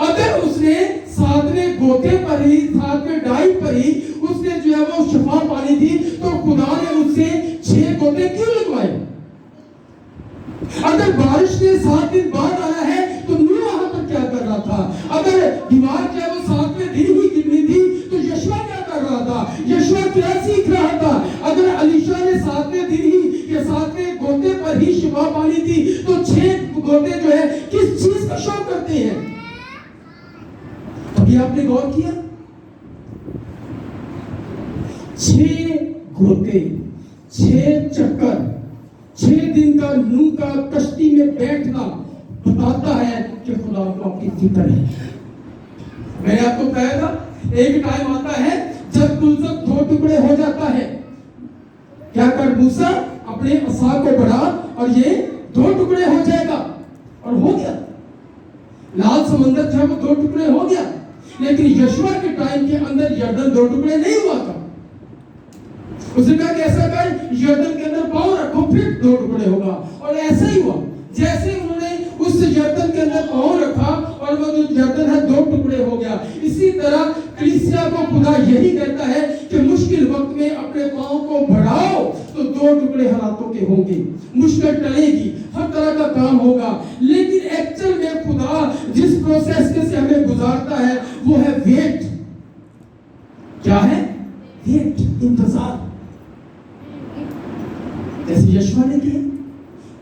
اگر اس نے 7ویں گوتے پر ہی, 7ویں ڈائی پر ہی اس نے جو ہے وہ شفا پانی تھی, تو خدا نے اس سے 6 گوتے کیوں لگوائے؟ اگر بارش نے 7 دن بعد آیا ہے تو نوح وہاں پر کیا کر رہا تھا؟ اگر دیوار جو ہے وہ 7ویں دن ہی گرنی تھی تو یشوا کیا کر رہا تھا؟ یشوا کیا سیکھ رہا تھا؟ اگر الیشا نے 7ویں دن ہی یا 7ویں گوتے پر ہی شفا پانی تھی تو 6 گوتے جو ہے کس چیز کا شوق کرتے ہیں؟ ابھی آپ نے غور کیا, 6 گوتے, 6 چکر, 6 دن کا نوح کا کشتی میں بیٹھنا بتاتا ہے کہ خدا کو آپ کی فکر ہے. میں نے آپ کو کہا تھا ایک ٹائم آتا ہے جب کلزم 2 ٹکڑے ہو جاتا ہے. کیا کر موسیٰ, اپنے عصا کو بڑھا اور یہ 2 ٹکڑے ہو جائے گا, اور ہو گیا. لال سمندر جو ہے وہ 2 ٹکڑے ہو گیا. لیکن یشوا کے ٹائم کے اندر یردن 2 ٹکڑے نہیں ہوا تھا. اس نے کہا کہ ایسا کر, یردن کے اندر پاؤں رکھو پھر 2 ٹکڑے ہوگا. اور ایسا ہی ہوا. جیسے انہوں نے اس یردن کے اندر پاؤں رکھا اور وہ جو یردن ہے 2 ٹکڑے ہو گیا. اسی طرح کلیسیا کو خدا یہی کہتا ہے کہ مشکل وقت میں اپنے پاؤں کو بڑھاؤ تو 2 ٹکڑے حالاتوں کے ہوں گے. مشکل ٹلے گی, ہر طرح کا کام ہوگا, لیکن ایکچوئل میں خدا جس پروسیس سے ہمیں گزارتا ہے وہ ہے ویٹ. کیا ہے؟ वेट, इंतजार, जैसे यशवा ने किया,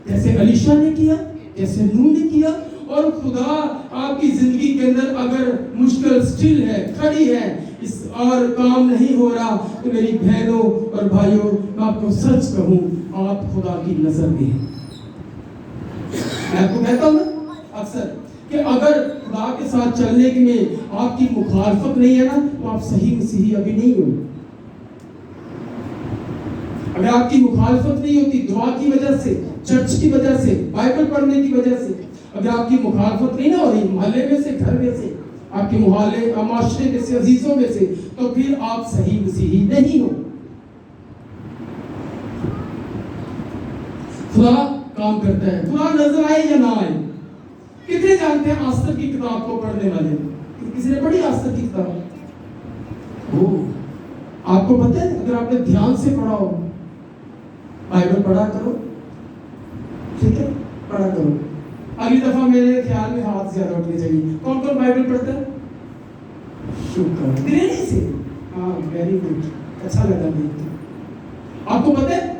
जैसे अलीशा ने किया, जैसे नूह ने किया। और खुदा आपकी जिंदगी के अंदर अगर मुश्किल स्टिल है, खड़ी है, इस और काम नहीं हो रहा, तो मेरी बहनों और भाइयों, मैं आपको सच कहूं, आप खुदा की नजर में हैं। मैं आपको कहता हूं ना अक्सर कि अगर खुदा के साथ चलने में आपकी मुखालफत नहीं है ना, तो आप सही मसीही अभी नहीं हो। अगर आपकी मुखालफत नहीं होती दुआ की वजह से, चर्च की वजह से, बाइबल पढ़ने की वजह से, अगर आपकी मुखालफत नहीं ना हो रही मोहल्ले में से, घर में से, आपके मोहल्ले माशरे में से, अजीजों में से, तो फिर आप सही मसीही नहीं हो। खुदा काम करता है, खुदा नजर आए या ना आए। कितने जानते हैं आस्तर की किताब को पढ़ने वाले? किसी ने पढ़ी आस्तर की किताब? आपको पता है, अगर आपने ध्यान से पढ़ा हो, बाइबल पढ़ा करो, ठीक है, पढ़ा करो। अगली दफा मेरे ख्याल में हाथ ज्यादा उठने चाहिए। कौन कौन बाइबल पढ़ता है? शुक्र, गृहिणी से, हाँ, वेरी गुड, अच्छा लगा मुझे। आपको पता है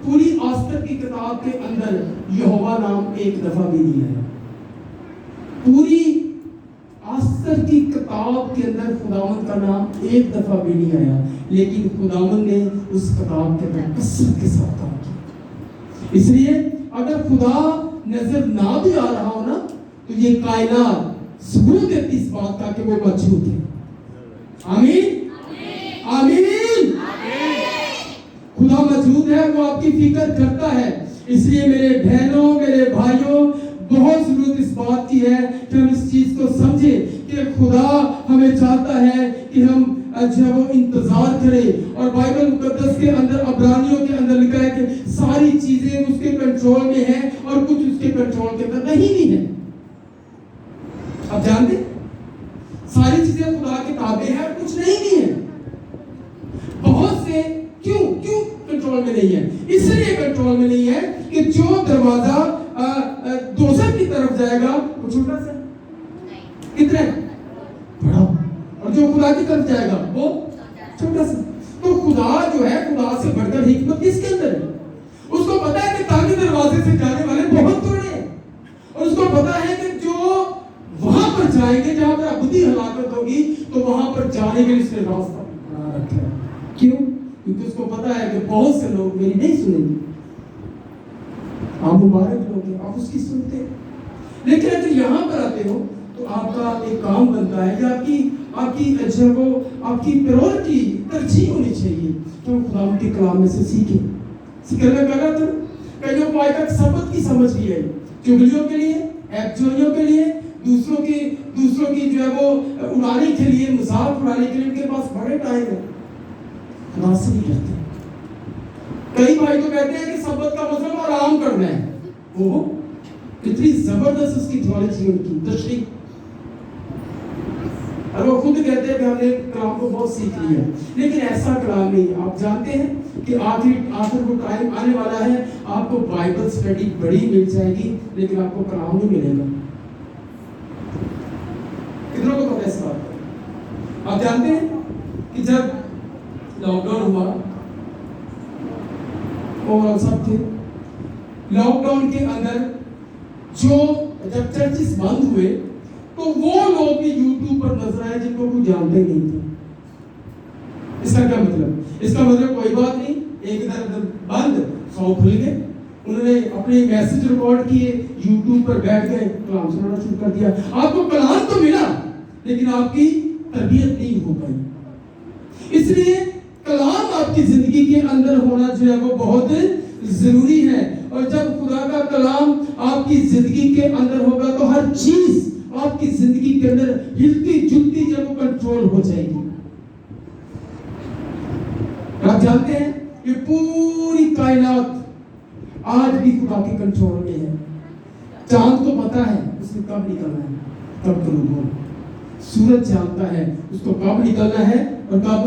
पूरी आस्तर की किताब के अंदर यहोवा नाम एक दफा भी नहीं आया। पूरी आस्तर की किताब के अंदर खुदावंद का नाम एक दफा भी नहीं आया, लेकिन खुदावंद ने उस किताब के अंदर कसरत के साथ काम किया। इसलिए अगर खुदा नजर ना भी आ रहा हो ना, तो ये कायनात सबूत देती इस बात का कि वो मौजूद है। आमीन, आमीन। खुदा मौजूद है, वो आपकी फिक्र करता है। इसलिए मेरे बहनों, मेरे भाइयों, बहुत जरूरत इस बात की है कि हम इस चीज को समझें कि खुदा हमें चाहता है कि हम अच्छा वो इंतजार करें। और बाइबल मुकद्दस के अंदर, अब्रानियों के अंदर लिखा है कि सारी चीजें उसके कंट्रोल में हैं और कुछ उसके कंट्रोल के अंदर नहीं भी है। आप जानते, सारी चीजें खुदा के ताबे हैं, कुछ नहीं भी है। बहुत से क्यों कंट्रोल में नहीं है? इसलिए कंट्रोल में नहीं है कि जो दरवाजा दोजख की तरफ जाएगा वो छोटा सा, कितना बड़ा, और जो खुदा की तरफ जाएगा वो छोटा सा। तो खुदा जो है, खुदा से बढ़कर हिकमत किसके अंदर है? उसको पता है कि ताकि दरवाजे से जाने वाले बहुत थोड़े हैं, और उसको पता है कि जो वहां पर जाएंगे, जहां पर अबदी हलाकत होगी, तो वहां पर जाने के लिए उसने रास्ता बना रखा है। क्यों? क्योंकि उसको पता है कि बहुत से लोग मेरी नहीं सुनेंगे। आप मुबारक लोग हैं, आप उसकी सुनते हैं। लेकिन अगर यहाँ पर आते हो तो आपका एक काम बनता है कि आपकी अच्छा वो आपकी प्रायोरिटी, तरजीह होनी चाहिए कि हम खुदा के कलाम में से सीखें। मैं कह रहा था कईयों को आज तक सबक की समझ भी है, चुगलियों के लिए, ऐबजोइयों के लिए, दूसरों की जो है वो उड़ाने के लिए, मजाक उड़ाने के लिए उनके पास बड़े टाइम है, खुदा से नहीं करते। कई भाई तो कहते हैं कि सबक का मतलब आराम करना है। ओहो, कितनी जबरदस्त उसकी थियोलॉजी, उनकी तशरीह। और वो खुद कहते हैं कि हमने कलाम को बहुत सीख लिया, लेकिन ऐसा कलाम नहीं। आप जानते हैं कि आखिर वो टाइम आने वाला है, आपको बाइबल स्टडी बड़ी मिल जाएगी, लेकिन आपको कलाम नहीं मिलेगा। कितनों को पता है इस बात का? आप जानते हैं कि जब लॉकडाउन हुआ और सब थे, लॉकडाउन के अंदर जब चर्चेस बंद हुए, तो वो लोग भी यूट्यूब पर नजर आए जिनको कोई जानते नहीं थे। इसका क्या मतलब? इसका मतलब कोई बात नहीं, एक तरफ बंद, 100 खुल गए। उन्होंने अपने मैसेज रिकॉर्ड किए, यूट्यूब पर बैठ गए, कलाम सुनाना शुरू कर दिया। आपको कलाम तो मिला, लेकिन आपकी तरबियत नहीं हो पाई। इसलिए कलाम आपकी जिंदगी के अंदर होना जो है वो बहुत जरूरी है। और जब खुदा का कलाम आपकी जिंदगी के अंदर होगा, तो हर चीज आपकी जिंदगी के अंदर हिलती जुलती जब वो कंट्रोल हो जाएगी। आप जानते हैं कि पूरी कायनात आज भी खुदा के कंट्रोल में है। चांद को पता है उसने कब निकलना है, कब गुरूब होना। सूरज जानता है उसको कब निकलना है और कब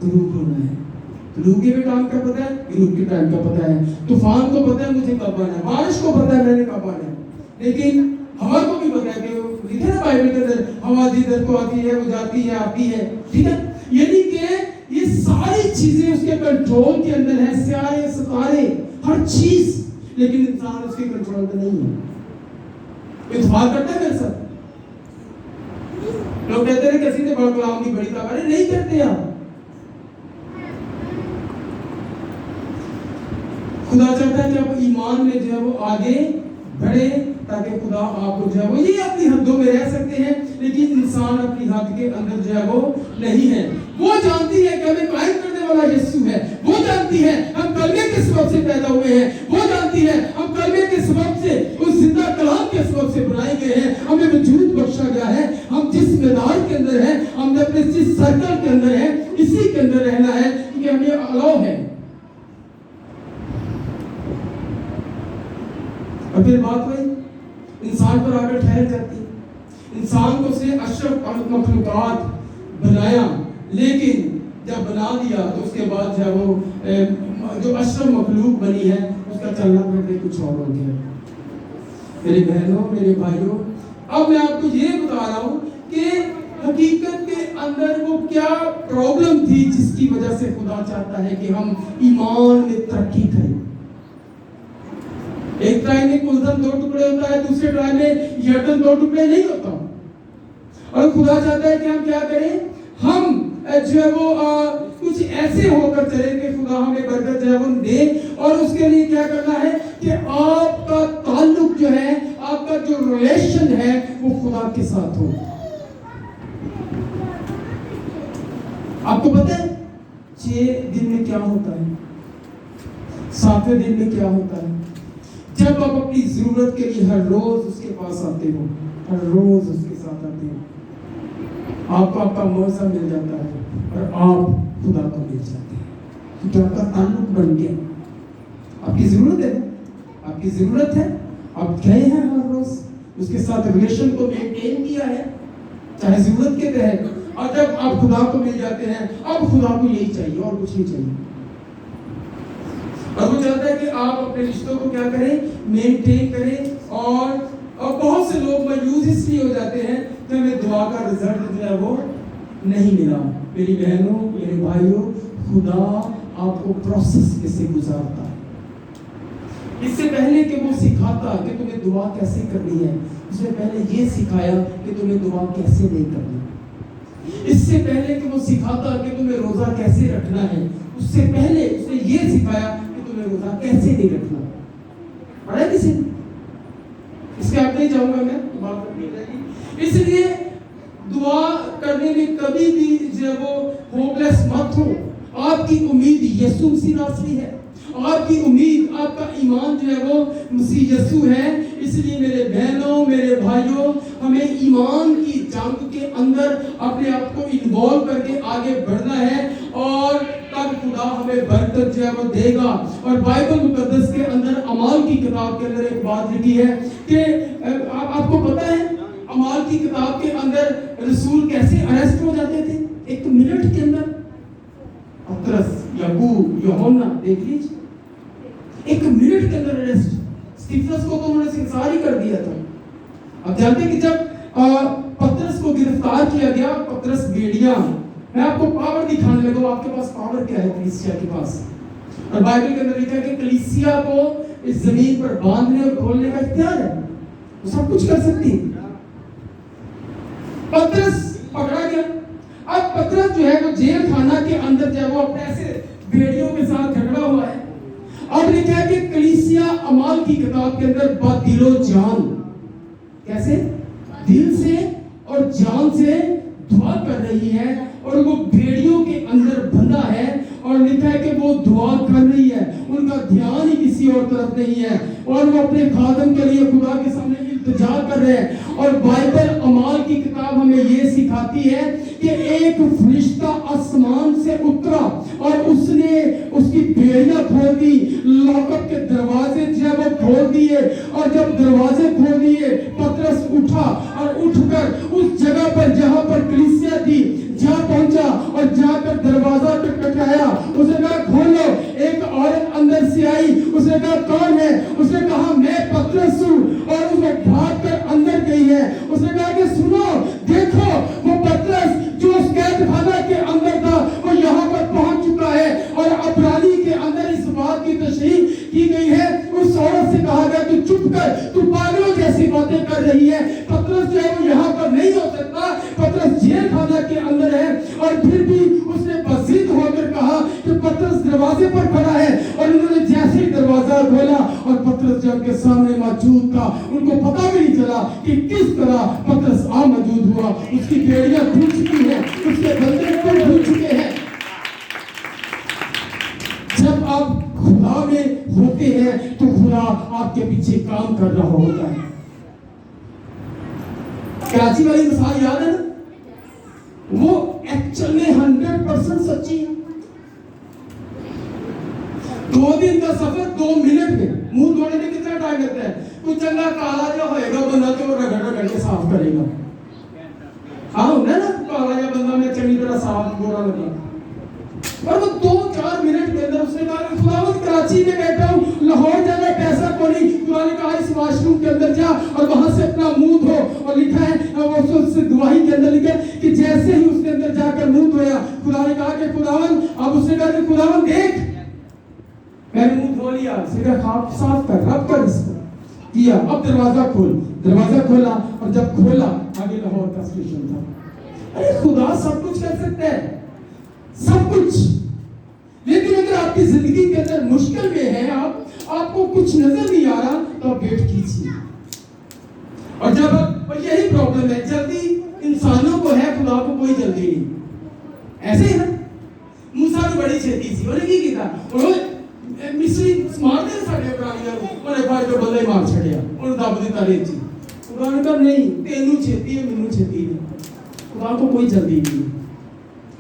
गुरूब होना है। गुरूब के टाइम का पता है, गुरूब के टाइम का पता है। तूफान को पता है मुझे कब आना है, बारिश को पता है मैंने कब आना है। लेकिन हवा को भी पता है कि लिखा है बाइबल के अंदर, हवा जिधर को आती है वो जाती है, आती है। ठीक है, यानी कि ये सारी चीजें उसके कंट्रोल के अंदर है, सारे सितारे, हर चीज, लेकिन इंसान उसके कंट्रोल में नहीं है। इत्तेफाक करता है मेरे साथ? लोग कहते हैं किसी ने बड़ा गुलाम की बड़ी ताकत नहीं करते। आप खुदा चाहता है कि आप ईमान में जो है वो आगे बढ़े, ताकि खुदा आपको जो है वो, ये अपनी हदों में रह सकते हैं, लेकिन इंसान अपनी हद के अंदर जो है वो नहीं है। वो जानती है कि हमें कायम करने वाला यीशु है, वो जानती है हम कलमे के सबब से पैदा हुए हैं, वो जानती है हम कलमे के सबब से, उस जिंदा कलाम के सबब से बनाए गए हैं, हमें वजूद बख्शा गया है। हम जिस मैदान के अंदर है, हमने अपने जिस सर्कल के अंदर है, इसी के अंदर रहना है, क्योंकि हमें अलाउ है। और फिर बात वही इंसान पर आकर ठहर जाती है। इंसान को उसने अशरफ मखलूकात बनाया, लेकिन जब बना दिया तो उसके बाद जो है वो जो अशरफ मखलूक बनी है, उसका चलना फिरना कुछ और हो गया। मेरी बहनों, मेरे भाइयों, अब मैं आपको ये बता रहा हूँ कि हकीकत के अंदर वो क्या प्रॉब्लम थी जिसकी वजह से खुदा चाहता है कि हम ईमान में तरक्की करें। एक ट्राई में कुलदम 2 टुकड़े होता है, दूसरे ट्राई में यर्दन 2 टुकड़े नहीं होता। और खुदा चाहता है कि हम क्या करें, हम जो है वो कुछ ऐसे होकर चले कि खुदा हमें बरकत जो है वो दे। और उसके लिए क्या करना है कि आपका ताल्लुक जो है, आपका जो रिलेशन है, वो खुदा के साथ हो। आपको पता है 6 दिन में क्या होता है, 7वें दिन में क्या होता है? जब आप अपनी जरूरत के लिए हर रोज उसके पास आते हो, हर रोज उसके साथ आते हो, आपको आपका मौसम मिल जाता है और आप खुदा को मिल जाते हैं, क्योंकि आपका ताल्लुक बन गया। आपकी जरूरत है, आपकी जरूरत है, आप गए हैं हर रोज उसके साथ रिलेशन को मेंटेन किया है, चाहे जरूरत के तहत। और जब आप खुदा को मिल जाते हैं, अब खुदा को यही चाहिए और कुछ नहीं चाहिए। और वो चाहता है कि आप अपने रिश्तों को क्या करें, मेंटेन करें। और बहुत से लोग मायूस इसलिए हो जाते हैं कि हमें दुआ का रिजल्ट जो है वो नहीं मिला। मेरी बहनों, मेरे भाइयों, खुदा आपको प्रोसेस में से गुजारता है। इससे पहले कि वो सिखाता कि तुम्हें दुआ कैसे करनी है, उसने पहले ये सिखाया कि तुम्हें दुआ कैसे नहीं करनी। इससे पहले कि वो सिखाता कि तुम्हें रोजा कैसे रखना है, उससे पहले उसने ये सिखाया कि तुम्हें रोजा कैसे नहीं रखना। पढ़ा किसी ने? इसके आप नहीं जाऊंगा मैं, बात नहीं रहेगी। इसलिए दुआ करने में कभी भी जो वो होपलेस मत हो। आपकी उम्मीद यीशु मसीह नासरी है, आपकी उम्मीद, आपका ईमान जो है वो मसीह यीशु है। इसलिए मेरे बहनों, मेरे भाइयों, हमें ईमान की जंग के अंदर अपने आप को इन्वॉल्व करके आगे बढ़ना है, और तब खुदा हमें बरकत जो है वो देगा। और बाइबल मुकद्दस के अंदर अमाल की किताब के अंदर एक बात लिखी है कि आपको पता है अमाल की किताब के अंदर रसूल कैसे अरेस्ट हो जाते थे? 1 मिनट के अंदर। पतरस, याकूब, यूहन्ना, देख लीजिए, 1 मिनट के अंदर अरेस्ट। स्टीफनस को तो उन्होंने संसार ही कर दिया था। अब जानते हैं कि जब पतरस को गिरफ्तार किया गया, पतरस बेड़िया, मैं आपको पावर दिखाने लगा, आपके पास पावर क्या है कलीसिया के पास। और बाइबल के अंदर लिखा है कि कलीसिया को इस जमीन पर बांधने और खोलने का इख्तियार है, वो सब कुछ कर सकती है। पतरस पकड़ा गया। अब पतरस जो है वो जेल खाना के अंदर जो है वो अपने ऐसे बेड़ियों के साथ झगड़ा हुआ है। अब लिखा है कि कलीसिया अमाल की किताब के अंदर दिलो जान, कैसे दिल से और जान से दुआ कर रही है, और वो बेड़ियों के अंदर बंधा है। और लिखा है कि वो दुआ कर रही है, उनका ध्यान ही किसी और तरफ नहीं है, और वो अपने खादम के लिए खुदा के सामने इल्तिजा कर रहे हैं। और बाइबल अमाल की किताब हमें ये सिखाती है कि एक फरिश्ता आसमान से उतरा और उसने उसकी बेड़ियां खोल दी, लॉकअप के दरवाजे जो है वो खोल दिए। और जब दरवाजे खोल दिए, पतरस उठा और उठकर उस जगह पर जहां पर कलीसिया थी जहां पहुंचा, और जाकर दरवाजा खटखटाया। उसने कहा खोलो। एक औरत अंदर से आई, उसने कहा कौन है? उसने कहा मैं पतरस हूं। और उसने भागकर अंदर गई है। उसने कहा कि सुनो, देखो वो पतरस जो उस कैदखाना के अंदर था, वो यहाँ पर पहुंच کھولا اور پترس جب کے سامنے موجود تھا ان کو پتا بھی نہیں چلا کہ کس طرح پترس موجود ہوا. اس کی بیڑیاں کھل چکی ہیں, اس کے بندے کھل چکے ہیں. جب آپ خدا میں ہوتے ہیں تو خدا آپ کے پیچھے کام کر رہا ہوتا ہے. کراچی والی مثال یاد ہے نا, وہ ایکچوئل میں 100% سچی ہے. 2 دن کا سفر 2 منٹ میں, منہ دھونے میں کتنا ٹائم لگتا ہے؟ کوئی چنگا کالا جو ہوئے گا بندہ تو وہ رگڑ کے صاف کرے گا. ہاں ہونا نا کالا یا بندہ میں چنگی طرح صاف گورا لگا, اور وہ 2-4 منٹ کے اندر اس نے کہا کہ خداوند کراچی میں بیٹھا ہوں, لاہور جانا پیسہ کو نہیں. خدا نے کہا اس واش روم کے اندر جا اور وہاں سے اپنا منہ دھو, اور لکھا ہے وہ اس گواہی کے اندر لکھا ہے کہ جیسے ہی اس کے اندر جا کر منہ دھویا, خدا نے کہا کہ خداوند, اب اس نے کہا کہ خداوند دیکھ میں نے منہ دھو لیا. اس نے کہا خواب صاف کر, رب کر اس کو کیا. اب دروازہ کھول. دروازہ کھولا, اور جب کھولا آگے لاہور کا اسٹیشن تھا. ارے خدا سب کچھ کر سکتا ہے, سب کچھ. لیکن اگر آپ کی زندگی کے اندر مشکل میں ہے, آپ کو کچھ نظر نہیں آ رہا, تو آپ ویٹ کیجیے. اور جب اور یہی پرابلم ہے, جلدی انسانوں کو ہے, خدا کو کوئی جلدی نہیں. ایسے ہی نا, موسیٰ کی بڑی چھیتی سی, انہیں کی کیتا, انہوں مصری مارتے ہیں ساڑھے پرانیاں, انہیں بھائی جو بندہ ہی مار چھڑیا, انہوں دب دیتا ریت جی. خدا نے کہا نہیں, تینوں چھیتی ہے, منوں چھیتی ہے, خدا کو کوئی جلدی نہیں.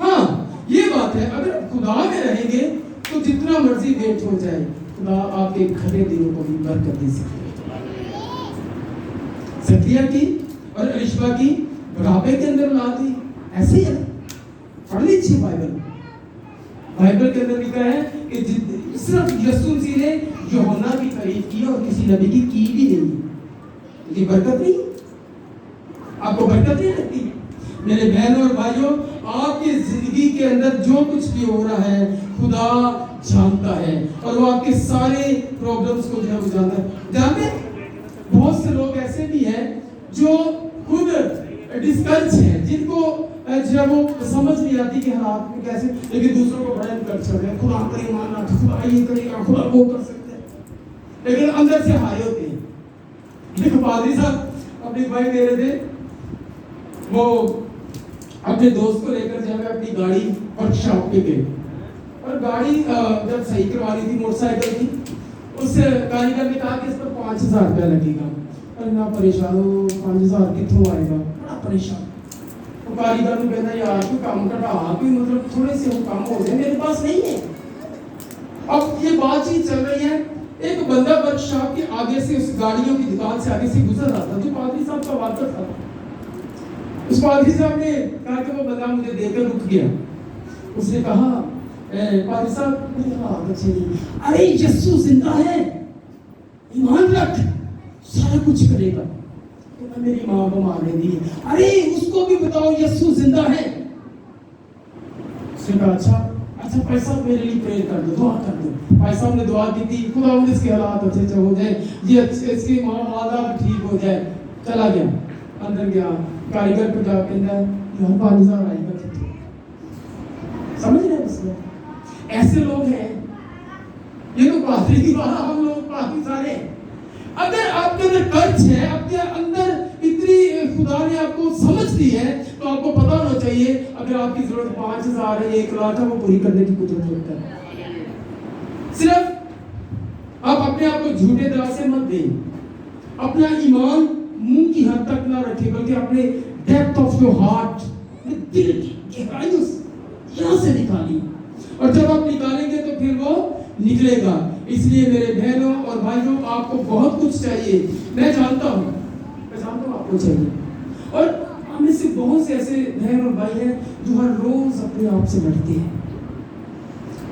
ہاں یہ بات ہے, اگر خدا میں رہیں گے تو جتنا مرضی ویٹ ہو جائے, خدا آپ کے کھڑے دلوں کو بھی برکت دے سکتے ہیں. زکریا کی اور الشبا کی بڑھاپے کے اندر اولاد ہوئی, ایسے ہی ہے. پڑھ لیجیے بائبل کے اندر لکھا ہے کہ صرف یسوع مسیح نے یوحنا کی تعریف کی اور کسی نبی کی بھی نہیں. یہ برکت نہیں, آپ کو برکت نہیں لگتی؟ میرے بہنوں اور بھائیوں, آپ کی زندگی کے اندر جو کچھ بھی ہو رہا ہے خدا جانتا ہے, اور وہ آپ کے سارے پرابلمز کو جو ہے وہ جانتا ہے. جانتے ہیں بہت سے لوگ ایسے بھی ہیں جو خود ڈسکرچ ہیں, جن کو جو ہے وہ سمجھ نہیں آتی کہ حالات میں کیسے, لیکن دوسروں کو بڑا کلچر ہے, خدا پر ایمان رکھ, خدا یہ کرے گا, خدا وہ کر سکتے ہیں, لیکن اندر سے ہارے ہوتے ہیں. ایک پادری صاحب اپنی بھائی دے رہے تھے, وہ اپنے دوست کو لے کر جب اپنی گاڑی ورک شاپ پہ گئے, اور گاڑی جب صحیح کروا رہی تھی, موٹر سائیکل تھی, اس کاریگر نے کہا کہ اس پر 5,000 روپیہ لگے گا. اور اتنا پریشان ہو, 5,000 کتوں آئے گا, بڑا پریشان. وہ کاریگر نے کہنا یار تو کام کرا, کوئی مطلب تھوڑے سے کام ہو جائے, میرے پاس نہیں ہے. اب یہ بات چیت چل رہی ہے, ایک بندہ ورک شاپ کے آگے سے, اس گاڑیوں کی دکان سے آگے سے گزر رہا تھا, جو پادری صاحب کا واقع تھا. اس پادری صاحب نے کہا کہ وہ بندہ مجھے دیکھ کر رک گیا. اس نے کہا پادری صاحب نے کہا اچھا جی, ارے یسوع زندہ ہے, ایمان رکھ, سارا کچھ کرے گا. میری ماں کو مارنے دی, ارے اس کو بھی بتاؤ یسوع زندہ ہے. اس نے کہا اچھا بھائی صاحب میرے لیے پریئر کر دو, دعا کر دو. بھائی صاحب نے دعا کی تھی, خدا اس کے حالات اچھے ہو جائے, یہ اس کی ماں حالات ٹھیک ہو جائے. چلا گیا, اندر گیا, کاریگر کو جا کے اندر یہاں 5,000 آئے گا. سمجھ رہے ہیں مسئلہ؟ ایسے لوگ ہیں, یہ تو پادری کی بات, ہم لوگ کافی سارے. اگر آپ کے اندر قرض ہے, آپ کے اندر اتنی خدا نے آپ کو سمجھ دی ہے, تو آپ کو پتا ہونا چاہیے اگر آپ کی ضرورت 5,000 ہے, 1,00,000 ہے, وہ پوری کرنے کی قدرت رکھتا ہے. صرف آپ اپنے آپ کو جھوٹے دلاسے مت دیں, اپنا ایمان منہ کی حد تک نہ رکھیں, بلکہ اپنے ڈیپتھ آف یور ہارٹ, دل کی گہرائی یہاں سے نکالیے, اور جب آپ نکالیں گے تو پھر وہ نکلے گا. اس لیے میرے بہنوں اور بھائیوں, آپ کو بہت کچھ چاہیے, میں جانتا ہوں آپ کو چاہیے. اور ہم میں سے بہت سے ایسے بہن اور بھائی ہیں جو ہر روز اپنے آپ سے لڑتے ہیں.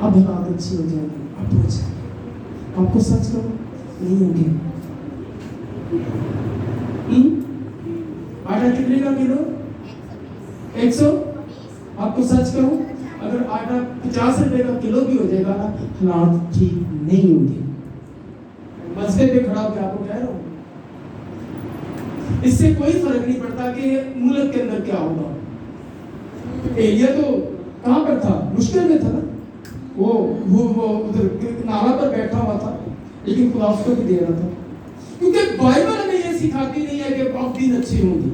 اب حالات اچھی ہو جائیں گے, اب ہو جائیں گے, آپ کو سچ کرو نہیں ہوگی. آٹا کتنے کا کلو؟ 100. آپ کو سچ کروں, اگر آٹا 50 روپے کا کلو بھی ہو جائے گا نا, حالات ٹھیک نہیں ہوں گے. مسئلے پہ کھڑا ہو کے آپ کو کہہ رہا ہوں, اس سے کوئی فرق نہیں پڑتا کہ ملک کے اندر کیا ہوگا. ایلیا تو کہاں پر تھا؟ مشکل میں تھا نا, وہ ادھر نالا پر بیٹھا ہوا تھا, लेकिन खुदा उसको भी दे रहा था, क्योंकि बाइबल हमें ये सिखाती नहीं है कि अब दिन अच्छे होंगे,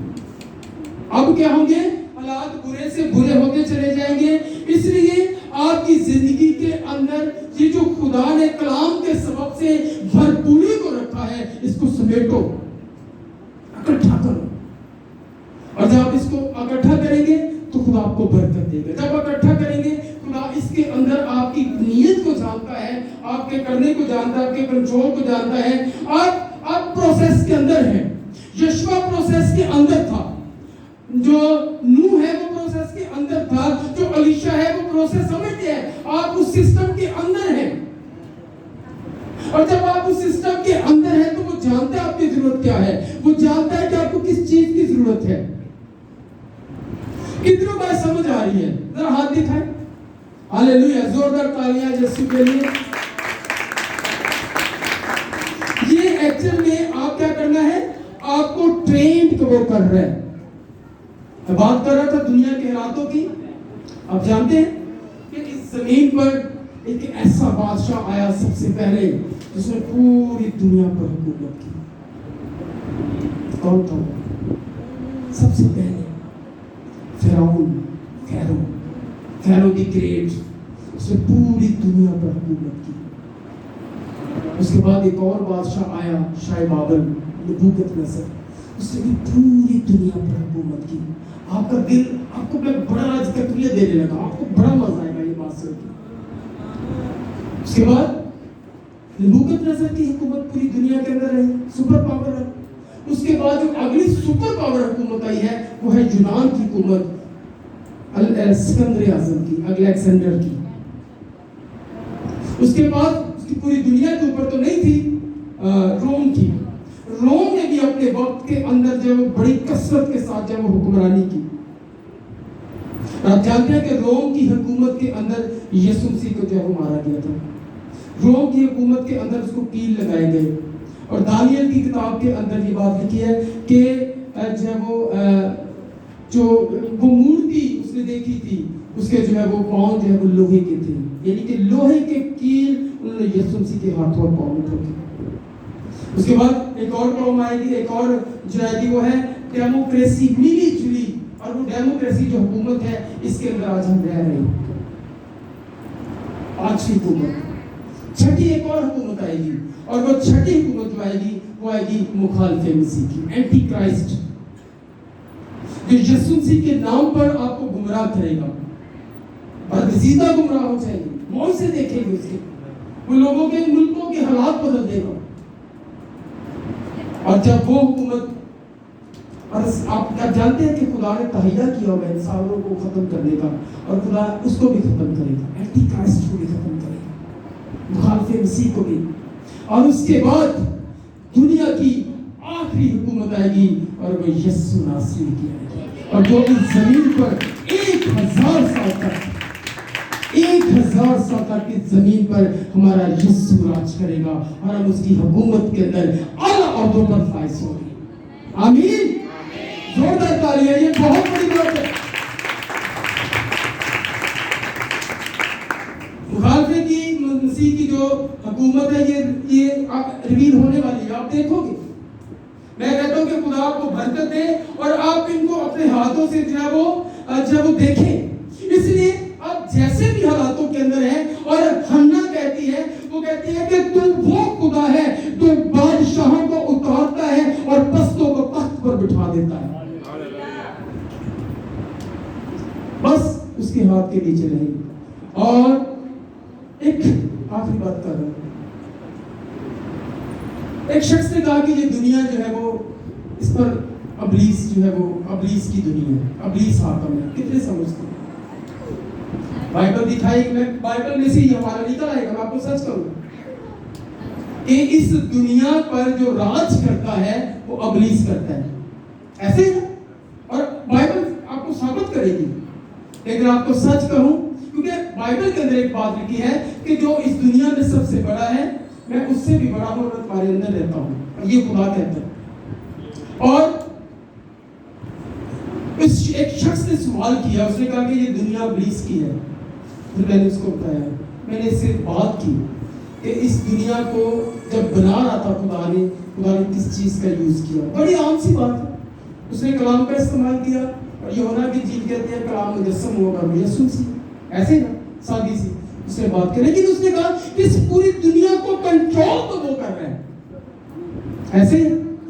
अब क्या होंगे, हालात बुरे से बुरे होते चले जाएंगे। इसलिए आपकी जिंदगी के अंदर ये जो खुदा ने कलाम के सबब से भरपूरी को रखा है, इसको समेटो, इकट्ठा करो, और जब आप इसको इकट्ठा करेंगे तो खुदा आपको बरकत देगा। जब इकट्ठा करेंगे, खुदा इसके अंदर आपकी नीयत को जानता है, आपके करने को जानता है, आपके कंट्रोल को जानता है। आप प्रोसेस के अंदर हैं। यशवा प्रोसेस के अंदर था, जो नूह है वो प्रोसेस के अंदर था, जो अलीशा है वो प्रोसेस समझते हैं। आप उस सिस्टम के अंदर हैं, और जब आप उस सिस्टम के अंदर हैं तो वो जानता है आपकी जरूरत क्या है, वो जानता है कि आपको किस चीज की जरूरत है। कितनों बात समझ आ रही है? जरा हाथ दिखाएं। हालेलुया, जोरदार तालियां यीशु के लिए। ये एक्चुअल में आप क्या करना है, आपको ट्रेंड वो कर रहा है। मैं बात कर रहा था दुनिया के हालातों की। आप जानते हैं कि इस जमीन पर एक ऐसा बादशाह आया सबसे पहले, जिसने पूरी दुनिया पर हुकूमत की। कौन था? सबसे पहले फ़िरौन द ग्रेट, उसने पूरी दुनिया पर हुकूमत की। उसके बाद एक और बादशाह आया, शाह बाबल, नबूकदनेस्सर, उसने भी पूरी दुनिया पर हुकूमत की। आपका दिल, आपको मैं बड़ा आज तकलीफ देने लगा, आपको बड़ा मजा आएगा ये बात सुन के। उसके बाद नबूकदनेस्सर की हुकूमत पूरी दुनिया के अंदर रही, सुपर पावर है। उसके बाद जो अगली सुपर पावर हुकूमत आई है वो है यूनान की हुकूमत, सिकंदर आज़म की, अलेक्जेंडर की। उसके बाद उसकी पूरी दुनिया के ऊपर तो नहीं थी, रोम की। रोम ने भी अपने वक्त के अंदर जो बड़ी कसरत के साथ जो हुक्मरानी की। आप जानते हैं कि रोम की हुकूमत के अंदर यीशु मसीह को जो मारा गया था। रोम की हुकूमत के अंदर उसको कील लगाए गए। और दानियल की किताब के अंदर ये बात लिखी है कि जो वो मूर्ति उसने देखी थी, उसके जो है वो पांव जो है वो लोहे के थे, यानी कि लोहे के कील उन्होंने यीशु मसीह के हाथों और पांव में ठोके। उसके बाद एक और प्रॉब्लम आएगी, एक और जो आएगी वो है डेमोक्रेसी, मिली जुली। और वो डेमोक्रेसी जो हुकूमत है, इसके अंदर आज हम रह रहे हैं। पांचवी हुकूमत, छठी एक और हुकूमत आएगी, और वो छठी हुकूमत जो आएगी वो आएगी मुखालिफ मसीह की, एंटी क्राइस्ट, जो यीशु मसीह के नाम पर आपको गुमराह करेगा, बदसीदा गुमराह हो जाएगी, मौत से देखेंगे उसके, वो लोगों के मुल्कों के हालात बदल देगा। और जब वो हुकूमत, और आप क्या जानते हैं कि खुदा ने तहैया किया होगा इंसानों को खत्म करने का, और खुदा उसको भी खत्म करेगा, एंटी क्राइस्ट को भी खत्म करेगा, मुखालिफ मसीह को भी। और उसके बाद दुनिया की आखिरी हुकूमत आएगी, और वो यीशु नासरी की आएगी, और जो इस जमीन पर 1000 साल तक, 1000 साल तक इस जमीन पर हमारा यीशु राज करेगा, और हम उसकी हुकूमत के अंदर आला अहदों पर फाइज होंगे। आमीन, जोरदार तालियां, ये बहुत बड़ी बात है। मुखालिफे की मसीह की जो हुकूमत है, ये रिवील होने वाली है, आप देखोगे। मैं कहता हूं कि खुदा आपको बरकत दे, और आप इनको अपने हाथों से जो है वो देखें। इसलिए आप जैसे भी हालातों के अंदर हैं, और हन्ना कहती है, वो कहती है कि तू वो खुदा है जो बादशाहों को उतारता है और पस्तों को तख्त पर बिठा देता है। बस उसके हाथ के नीचे रहेगी। और एक आखिरी बात कर रहा हूं। एक शख्स ने कहा कि ये दुनिया जो है वो, इस पर अबलीस जो है वो, अबलीस की दुनिया है, अबलीस हाकम है। कितने समझते हैं? बाइबल दिखाई, मैं बाइबल में से ही हमारा निकल आएगा। मैं आपको सच कहूं कि इस दुनिया पर जो राज करता है वो अबलीस करता है, ऐसे ही। और बाइबल आपको साबित करेगी। लेकिन आपको सच कहूं, क्योंकि बाइबल के अंदर एक बात लिखी है कि जो इस दुनिया में सबसे बड़ा है, मैं उससे भी बड़ा हूं और तुम्हारे अंदर रहता हूं, ये खुदा कहता है। और एक शख्स ने सवाल किया, उसने कहा कि ये दुनिया इब्लीस की है। फिर मैंने उसको बताया, मैंने इससे बात की کہ اس دنیا کو جب بنا رہا تھا خدا نے کس چیز کا یوز کیا. بڑی عام سی بات ہے, اس نے کلام کا استعمال کیا, اور یوحنا کی انجیل کہتے ہیں کلام مجسم ہو کر یسوع سی, ایسے نا سادی سی اس نے بات کی. لیکن اس نے کہا کہ اس پوری دنیا کو کنٹرول تو وہ کر رہے ہیں, ایسے